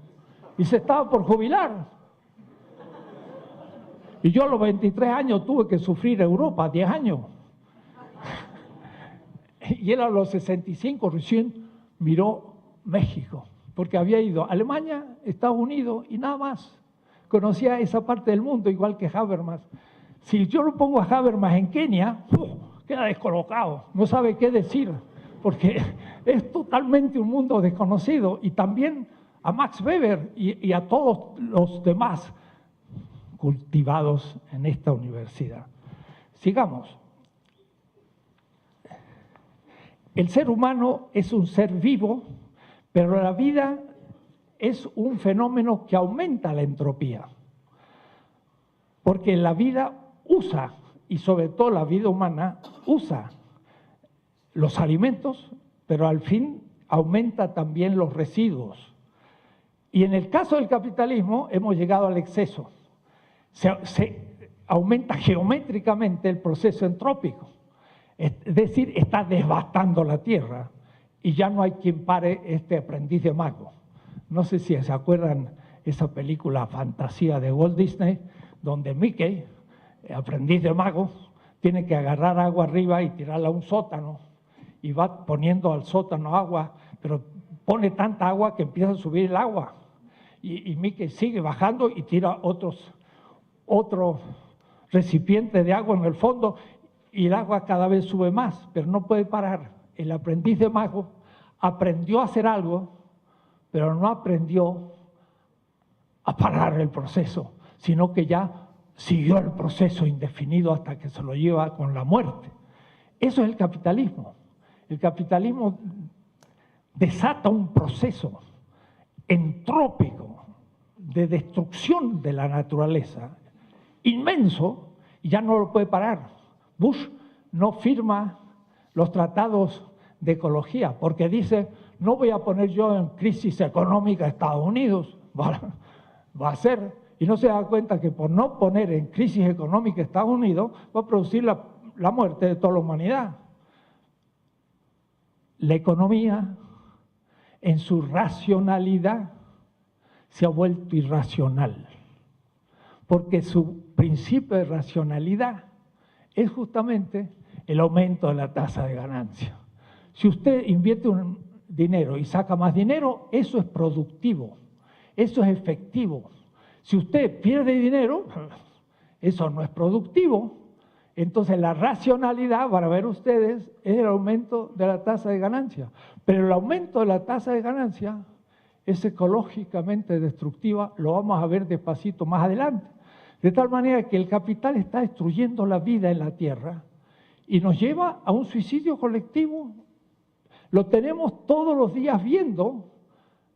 Y se estaba por jubilar. Y yo a los 23 años tuve que sufrir Europa, 10 años. Y él a los 65 recién miró México, porque había ido a Alemania, Estados Unidos y nada más. Conocía esa parte del mundo, igual que Habermas. Si yo lo pongo a Habermas en Kenia, queda descolocado, no sabe qué decir, porque es totalmente un mundo desconocido. Y también a Max Weber y a todos los demás cultivados en esta universidad. Sigamos. El ser humano es un ser vivo, pero la vida es un fenómeno que aumenta la entropía. Porque la vida usa, y sobre todo la vida humana, usa los alimentos, pero al fin aumenta también los residuos. Y en el caso del capitalismo hemos llegado al exceso. Se aumenta geométricamente el proceso entrópico. Es decir, está devastando la tierra y ya no hay quien pare este aprendiz de mago. No sé si se acuerdan esa película fantasía de Walt Disney, donde Mickey, aprendiz de mago, tiene que agarrar agua arriba y tirarla a un sótano y va poniendo al sótano agua, pero pone tanta agua que empieza a subir el agua y Mickey sigue bajando y tira otro recipiente de agua en el fondo y el agua cada vez sube más, pero no puede parar. El aprendiz de mago aprendió a hacer algo, pero no aprendió a parar el proceso, sino que ya siguió el proceso indefinido hasta que se lo lleva con la muerte. Eso es el capitalismo. El capitalismo desata un proceso entrópico de destrucción de la naturaleza inmenso y ya no lo puede parar. Bush no firma los tratados de ecología porque dice, no voy a poner yo en crisis económica a Estados Unidos, va a hacer, y no se da cuenta que por no poner en crisis económica a Estados Unidos va a producir la muerte de toda la humanidad. La economía, en su racionalidad, se ha vuelto irracional, porque su principio de racionalidad es justamente el aumento de la tasa de ganancia. Si usted invierte un dinero y saca más dinero, eso es productivo, eso es efectivo. Si usted pierde dinero, eso no es productivo. Entonces la racionalidad, para ver ustedes, es el aumento de la tasa de ganancia. Pero el aumento de la tasa de ganancia es ecológicamente destructiva, lo vamos a ver despacito más adelante. De tal manera que el capital está destruyendo la vida en la tierra y nos lleva a un suicidio colectivo. Lo tenemos todos los días viendo.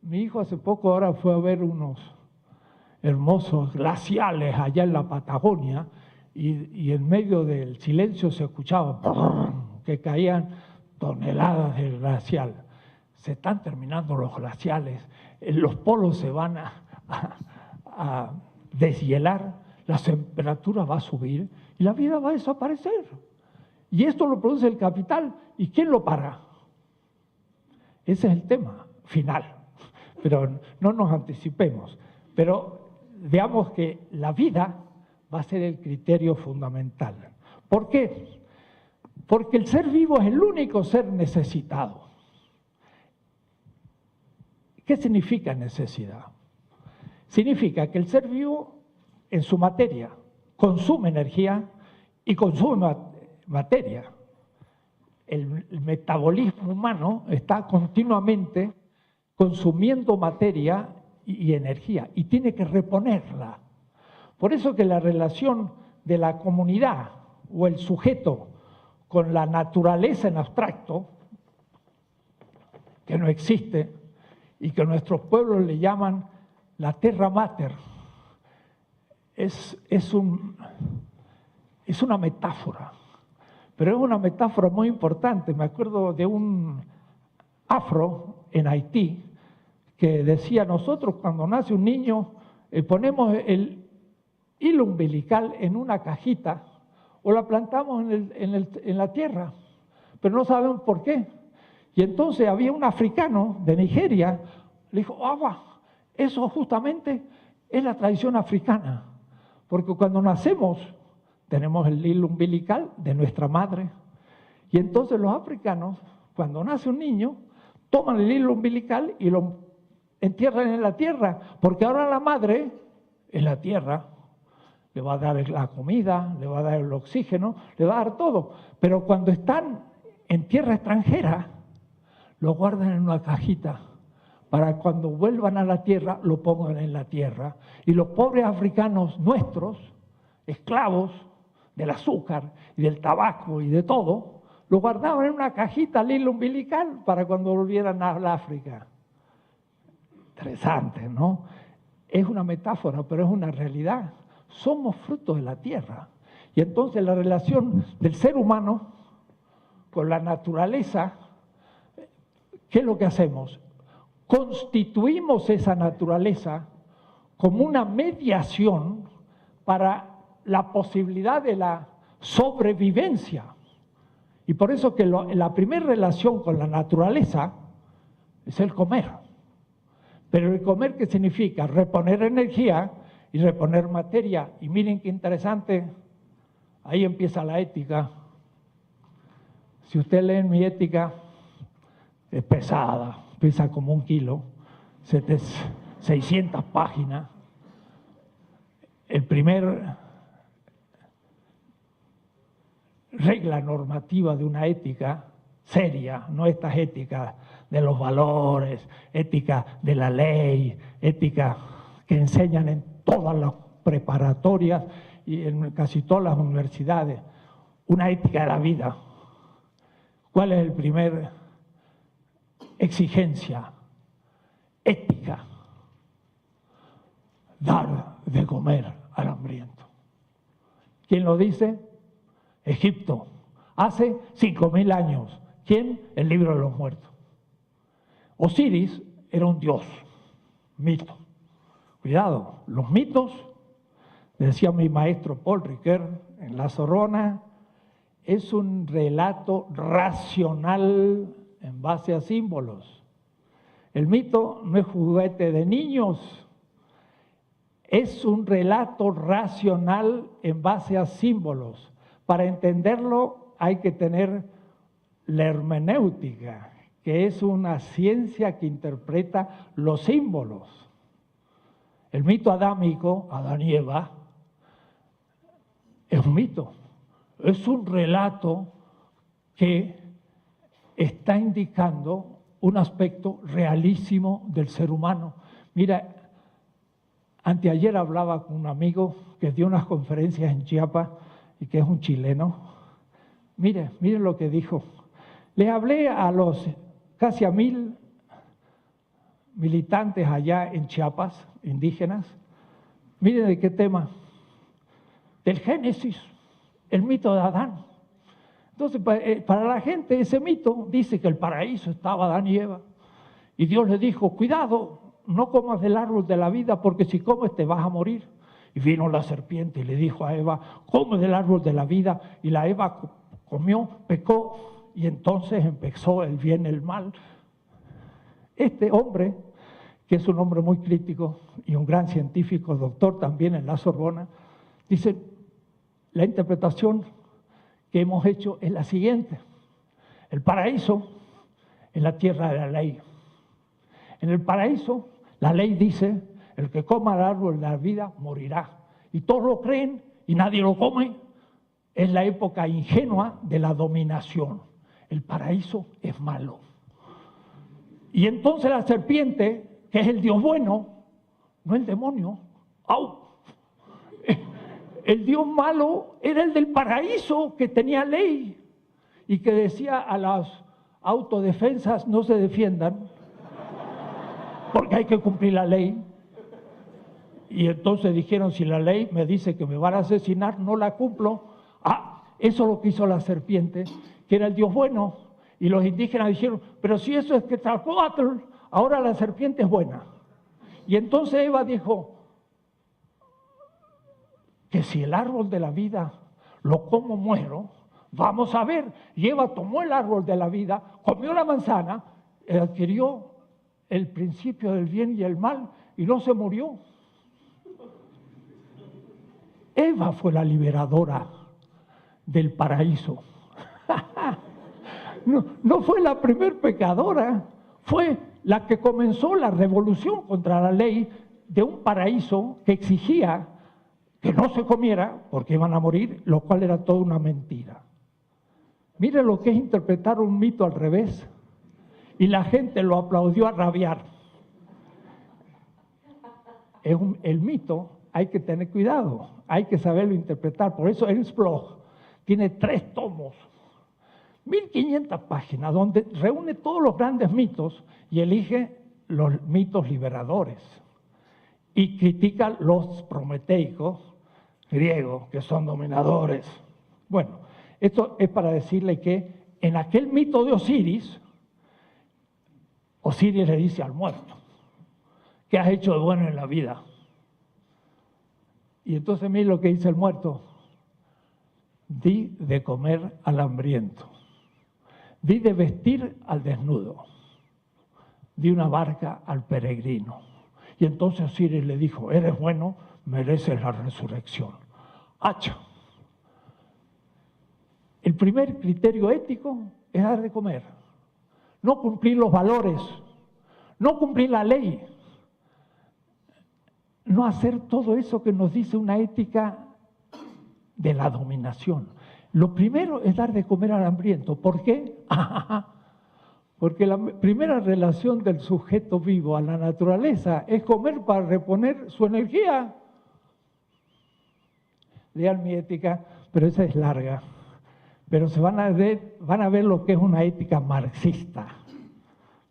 Mi hijo hace poco ahora fue a ver unos hermosos glaciales allá en la Patagonia y en medio del silencio se escuchaba que caían toneladas de glacial. Se están terminando los glaciales, los polos se van a deshielar, la temperatura va a subir y la vida va a desaparecer. Y esto lo produce el capital. ¿Y quién lo para? Ese es el tema final. Pero no nos anticipemos. Pero veamos que la vida va a ser el criterio fundamental. ¿Por qué? Porque el ser vivo es el único ser necesitado. ¿Qué significa necesidad? Significa que el ser vivo en su materia consume energía y consume materia. El metabolismo humano está continuamente consumiendo materia y energía y tiene que reponerla. Por eso que la relación de la comunidad o el sujeto con la naturaleza en abstracto, que no existe y que nuestros pueblos le llaman la terra mater, es una metáfora, pero es una metáfora muy importante. Me acuerdo de un afro en Haití que decía, nosotros cuando nace un niño ponemos el hilo umbilical en una cajita o la plantamos en la tierra, pero no sabemos por qué. Y entonces había un africano de Nigeria, le dijo, eso justamente es la tradición africana, porque cuando nacemos tenemos el hilo umbilical de nuestra madre, y entonces los africanos, cuando nace un niño, toman el hilo umbilical y lo entierran en la tierra, porque ahora la madre en la tierra le va a dar la comida, le va a dar el oxígeno, le va a dar todo, pero cuando están en tierra extranjera, lo guardan en una cajita, para cuando vuelvan a la tierra, lo pongan en la tierra. Y los pobres africanos nuestros, esclavos del azúcar y del tabaco y de todo, lo guardaban en una cajita al hilo umbilical para cuando volvieran al África. Interesante, ¿no? Es una metáfora, pero es una realidad. Somos frutos de la tierra. Y entonces la relación del ser humano con la naturaleza, ¿qué es lo que hacemos? Constituimos esa naturaleza como una mediación para la posibilidad de la sobrevivencia. Y por eso que la primera relación con la naturaleza es el comer. Pero el comer, ¿qué significa? Reponer energía y reponer materia. Y miren qué interesante, ahí empieza la ética. Si usted lee mi ética, es pesada, pesa como 1 kilo, 600 páginas. El primer regla normativa de una ética seria, no estas éticas de los valores, ética de la ley, ética que enseñan en todas las preparatorias y en casi todas las universidades, una ética de la vida. ¿Cuál es el primer exigencia? Ética. Dar de comer al hambriento. ¿Quién lo dice? Egipto. Hace 5.000 años. ¿Quién? El libro de los muertos. Osiris era un dios, mito. Cuidado, los mitos, decía mi maestro Paul Ricoeur en La Sorbona, es un relato racional en base a símbolos. El mito no es juguete de niños, es un relato racional en base a símbolos. Para entenderlo hay que tener la hermenéutica, que es una ciencia que interpreta los símbolos. El mito adámico, Adán y Eva, es un mito, es un relato que está indicando un aspecto realísimo del ser humano. Mira, anteayer hablaba con un amigo que dio unas conferencias en Chiapas y que es un chileno. Mire lo que dijo. Le hablé a los casi a 1.000 militantes allá en Chiapas, indígenas. Miren de qué tema. Del Génesis, el mito de Adán. Entonces, para la gente ese mito dice que el paraíso estaba Adán y Eva. Y Dios le dijo, cuidado, no comas del árbol de la vida porque si comes te vas a morir. Y vino la serpiente y le dijo a Eva, come del árbol de la vida. Y la Eva comió, pecó y entonces empezó el bien y el mal. Este hombre, que es un hombre muy crítico y un gran científico, doctor también en la Sorbona, dice, la interpretación que hemos hecho es la siguiente. El paraíso es la tierra de la ley. En el paraíso, la ley dice, el que coma el árbol de la vida morirá. Y todos lo creen y nadie lo come. Es la época ingenua de la dominación. El paraíso es malo. Y entonces la serpiente, que es el Dios bueno, no el demonio, ¡au! El Dios malo era el del paraíso, que tenía ley y que decía a las autodefensas no se defiendan porque hay que cumplir la ley. Y entonces dijeron, si la ley me dice que me van a asesinar, no la cumplo. Eso es lo que hizo la serpiente, que era el Dios bueno. Y los indígenas dijeron, pero si eso es Quetzalcóatl, ahora la serpiente es buena. Y entonces Eva dijo, que si el árbol de la vida lo como muero, vamos a ver. Y Eva tomó el árbol de la vida, comió la manzana, adquirió el principio del bien y el mal y no se murió. Eva fue la liberadora del paraíso. No fue la primer pecadora, fue la que comenzó la revolución contra la ley de un paraíso que exigía que no se comiera porque iban a morir, lo cual era toda una mentira. Mire lo que es interpretar un mito al revés. Y la gente lo aplaudió a rabiar. El mito hay que tener cuidado, hay que saberlo interpretar. Por eso Ernst Bloch tiene 3 tomos, 1500 páginas, donde reúne todos los grandes mitos y elige los mitos liberadores. Y critica los prometeicos griegos, que son dominadores. Bueno, esto es para decirle que en aquel mito de Osiris, Osiris le dice al muerto: ¿qué has hecho de bueno en la vida? Y entonces mire lo que dice el muerto: di de comer al hambriento, di de vestir al desnudo, di una barca al peregrino. Y entonces Osiris le dijo: eres bueno, mereces la resurrección. ¡Hacha! El primer criterio ético es dar de comer, no cumplir los valores, no cumplir la ley, no hacer todo eso que nos dice una ética de la dominación. Lo primero es dar de comer al hambriento. ¿Por qué? Porque la primera relación del sujeto vivo a la naturaleza es comer para reponer su energía. Lean mi ética, pero esa es larga. Pero van a ver lo que es una ética marxista,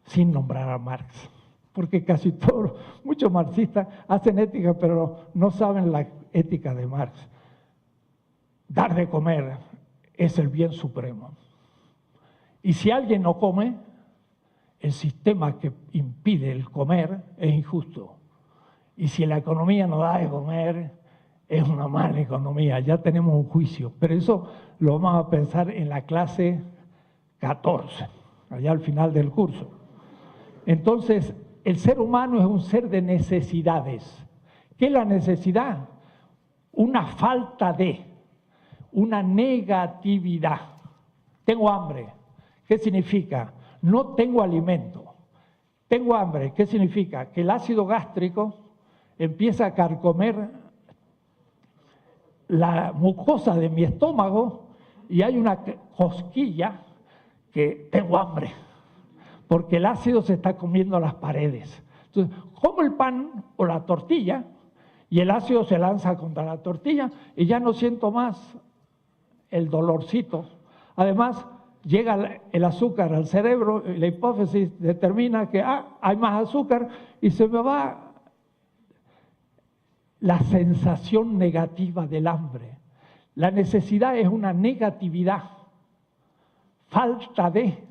sin nombrar a Marx. Porque casi todos, muchos marxistas hacen ética, pero no saben la ética de Marx. Dar de comer es el bien supremo. Y si alguien no come, el sistema que impide el comer es injusto. Y si la economía no da de comer, es una mala economía. Ya tenemos un juicio, pero eso lo vamos a pensar en la clase 14, allá al final del curso. Entonces, el ser humano es un ser de necesidades. ¿Qué es la necesidad? Una falta de, una negatividad. Tengo hambre. ¿Qué significa? No tengo alimento. Tengo hambre. ¿Qué significa? Que el ácido gástrico empieza a carcomer la mucosa de mi estómago y hay una cosquilla que tengo hambre, porque el ácido se está comiendo las paredes. Entonces, como el pan o la tortilla y el ácido se lanza contra la tortilla y ya no siento más el dolorcito. Además, llega el azúcar al cerebro y la hipófisis determina que hay más azúcar y se me va la sensación negativa del hambre. La necesidad es una negatividad, falta de,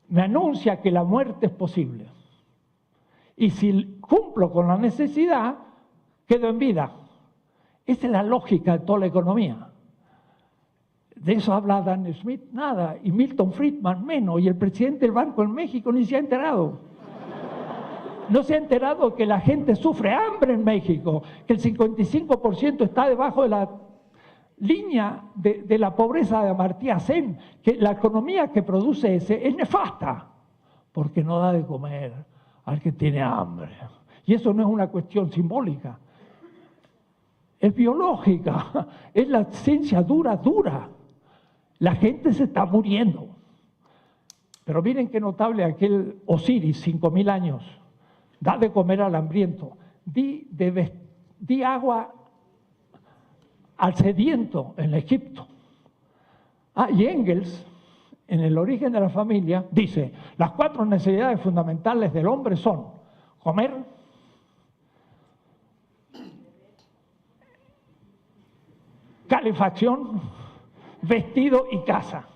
me anuncia que la muerte es posible. Y si cumplo con la necesidad, quedo en vida. Esa es la lógica de toda la economía. De eso habla Adam Smith, nada, y Milton Friedman menos, y el presidente del Banco en México ni se ha enterado. No se ha enterado que la gente sufre hambre en México, que el 55% está debajo de la línea de la pobreza de Amartya Sen, que la economía que produce ese es nefasta, porque no da de comer al que tiene hambre. Y eso no es una cuestión simbólica, es biológica, es la ciencia dura. La gente se está muriendo. Pero miren qué notable aquel Osiris, 5000 años. Da de comer al hambriento, di agua al sediento en Egipto. Y Engels, en El origen de la familia, dice: las 4 necesidades fundamentales del hombre son comer, calefacción, vestido y casa.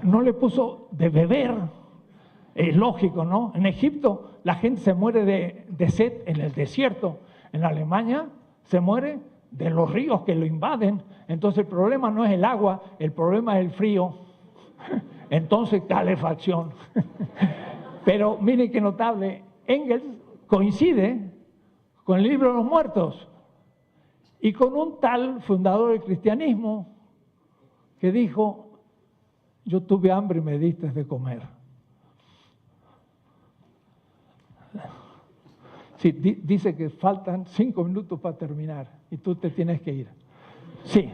No le puso de beber. Es lógico, ¿no? En Egipto la gente se muere de sed en el desierto. En Alemania se muere de los ríos que lo invaden. Entonces el problema no es el agua, el problema es el frío. Entonces calefacción. Pero miren qué notable, Engels coincide con el libro de los muertos y con un tal fundador del cristianismo que dijo: yo tuve hambre y me diste de comer. Sí, dice que faltan 5 minutos para terminar y tú te tienes que ir. Sí.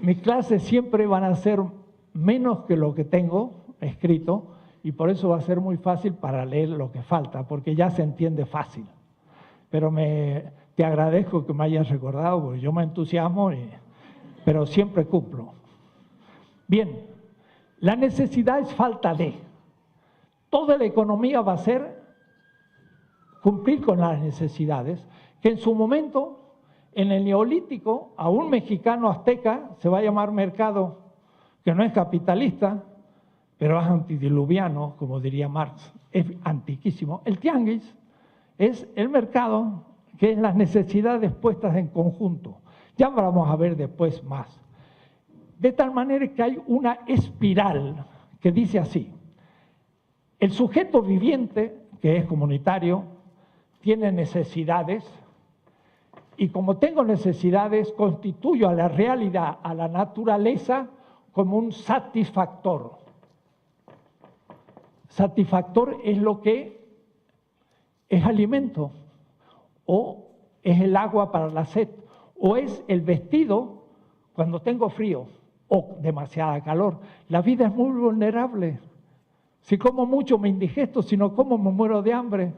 Mis clases siempre van a ser menos que lo que tengo escrito y por eso va a ser muy fácil para leer lo que falta, porque ya se entiende fácil. Pero te agradezco que me hayas recordado, porque yo me entusiasmo, pero siempre cumplo. Bien, la necesidad es falta de. Toda la economía va a ser cumplir con las necesidades, que en su momento, en el Neolítico, a un mexicano azteca se va a llamar mercado, que no es capitalista, pero es antidiluviano, como diría Marx, es antiquísimo. El tianguis es el mercado, que es las necesidades puestas en conjunto. Ya vamos a ver después más. De tal manera que hay una espiral que dice así: el sujeto viviente, que es comunitario, tiene necesidades, y como tengo necesidades, constituyo a la realidad, a la naturaleza, como un satisfactor. Satisfactor es lo que es alimento, o es el agua para la sed, o es el vestido cuando tengo frío o demasiada calor. La vida es muy vulnerable. Si como mucho me indigesto, si no como me muero de hambre.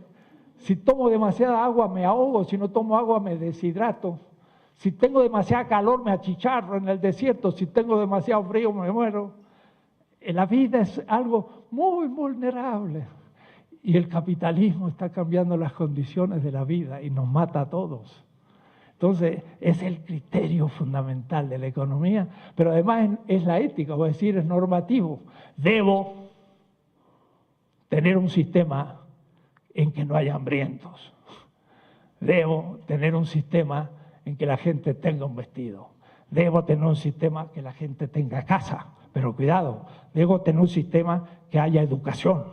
Si tomo demasiada agua me ahogo, si no tomo agua me deshidrato. Si tengo demasiada calor me achicharro en el desierto, si tengo demasiado frío me muero. La vida es algo muy vulnerable y el capitalismo está cambiando las condiciones de la vida y nos mata a todos. Entonces es el criterio fundamental de la economía, pero además es la ética, es decir, es normativo. Debo tener un sistema en que no haya hambrientos. Debo tener un sistema en que la gente tenga un vestido. Debo tener un sistema que la gente tenga casa, pero cuidado, debo tener un sistema que haya educación,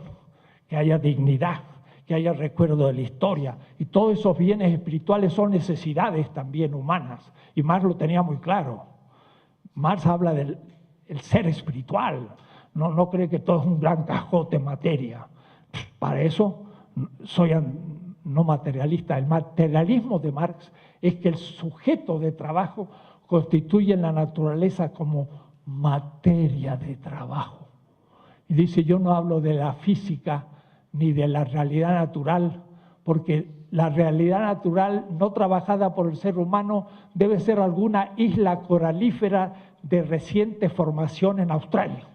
que haya dignidad, que haya recuerdo de la historia. Y todos esos bienes espirituales son necesidades también humanas. Y Marx lo tenía muy claro. Marx habla del ser espiritual. No cree que todo es un gran cajote materia. Para eso soy no materialista. El materialismo de Marx es que el sujeto de trabajo constituye la naturaleza como materia de trabajo. Y dice, yo no hablo de la física ni de la realidad natural, porque la realidad natural no trabajada por el ser humano debe ser alguna isla coralífera de reciente formación en Australia,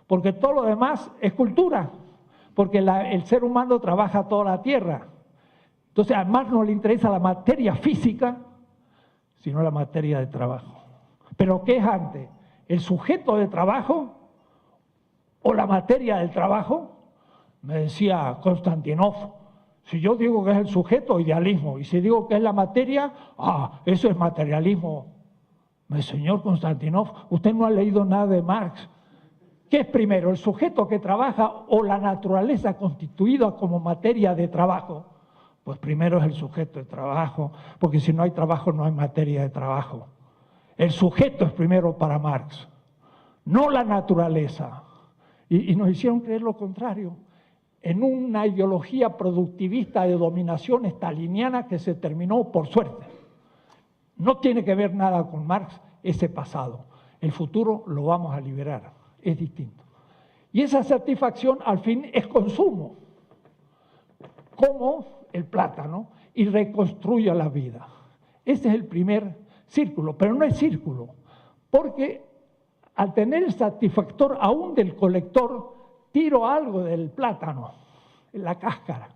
porque todo lo demás es cultura, porque el ser humano trabaja toda la tierra. Entonces, además no le interesa la materia física, sino la materia de trabajo. ¿Pero qué es antes? ¿El sujeto de trabajo o la materia del trabajo? Me decía Konstantinov, si yo digo que es el sujeto, idealismo, y si digo que es la materia, eso es materialismo. Señor Konstantinov, usted no ha leído nada de Marx. ¿Qué es primero, el sujeto que trabaja o la naturaleza constituida como materia de trabajo? Pues primero es el sujeto de trabajo, porque si no hay trabajo no hay materia de trabajo. El sujeto es primero para Marx, no la naturaleza. Y nos hicieron creer lo contrario, en una ideología productivista de dominación staliniana que se terminó por suerte. No tiene que ver nada con Marx ese pasado. El futuro lo vamos a liberar, es distinto. Y esa satisfacción al fin es consumo, como el plátano, y reconstruye la vida. Ese es el primer círculo, pero no es círculo, porque al tener el satisfactor aún del colector, tiro algo del plátano, en la cáscara,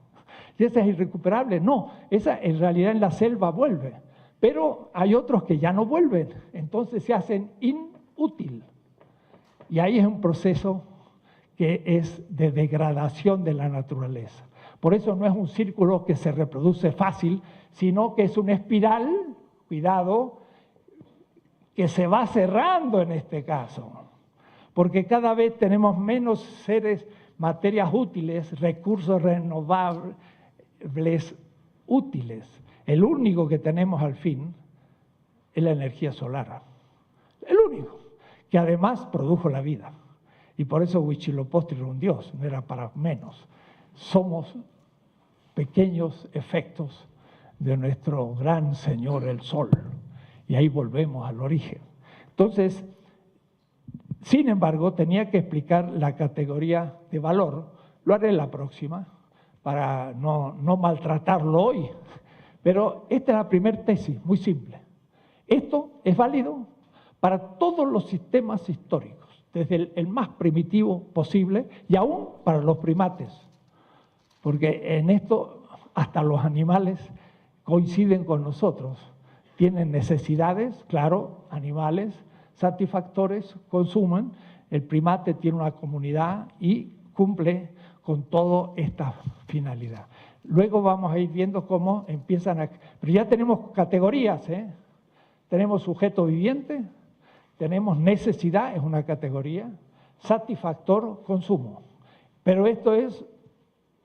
y esa es irrecuperable. No, esa en realidad en la selva vuelve, pero hay otros que ya no vuelven, entonces se hacen inútil. Y ahí es un proceso que es de degradación de la naturaleza. Por eso no es un círculo que se reproduce fácil, sino que es una espiral, cuidado, que se va cerrando en este caso. Porque cada vez tenemos menos seres, materias útiles, recursos renovables útiles. El único que tenemos al fin es la energía solar. El único, que además produjo la vida. Y por eso Huitzilopochtli era un dios, no era para menos. Somos pequeños efectos de nuestro gran Señor, el Sol. Y ahí volvemos al origen. Entonces, sin embargo, tenía que explicar la categoría de valor. Lo haré en la próxima, para no maltratarlo hoy. Pero esta es la primera tesis, muy simple. Esto es válido para todos los sistemas históricos, desde el más primitivo posible y aún para los primates. Porque en esto hasta los animales coinciden con nosotros. Tienen necesidades, claro, animales, satisfactores, consumen. El primate tiene una comunidad y cumple con toda esta finalidad. Luego vamos a ir viendo cómo empiezan a... Pero ya tenemos categorías, ¿eh? Tenemos sujeto viviente, tenemos necesidad, es una categoría, satisfactor, consumo. Pero esto es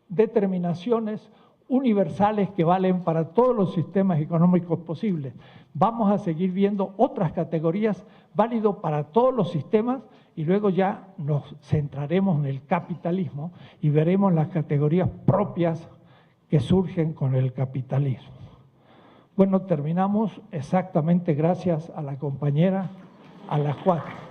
determinaciones universales que valen para todos los sistemas económicos posibles. Vamos a seguir viendo otras categorías válidas para todos los sistemas y luego ya nos centraremos en el capitalismo y veremos las categorías propias que surgen con el capitalismo. Bueno, terminamos exactamente gracias a la compañera a las 4.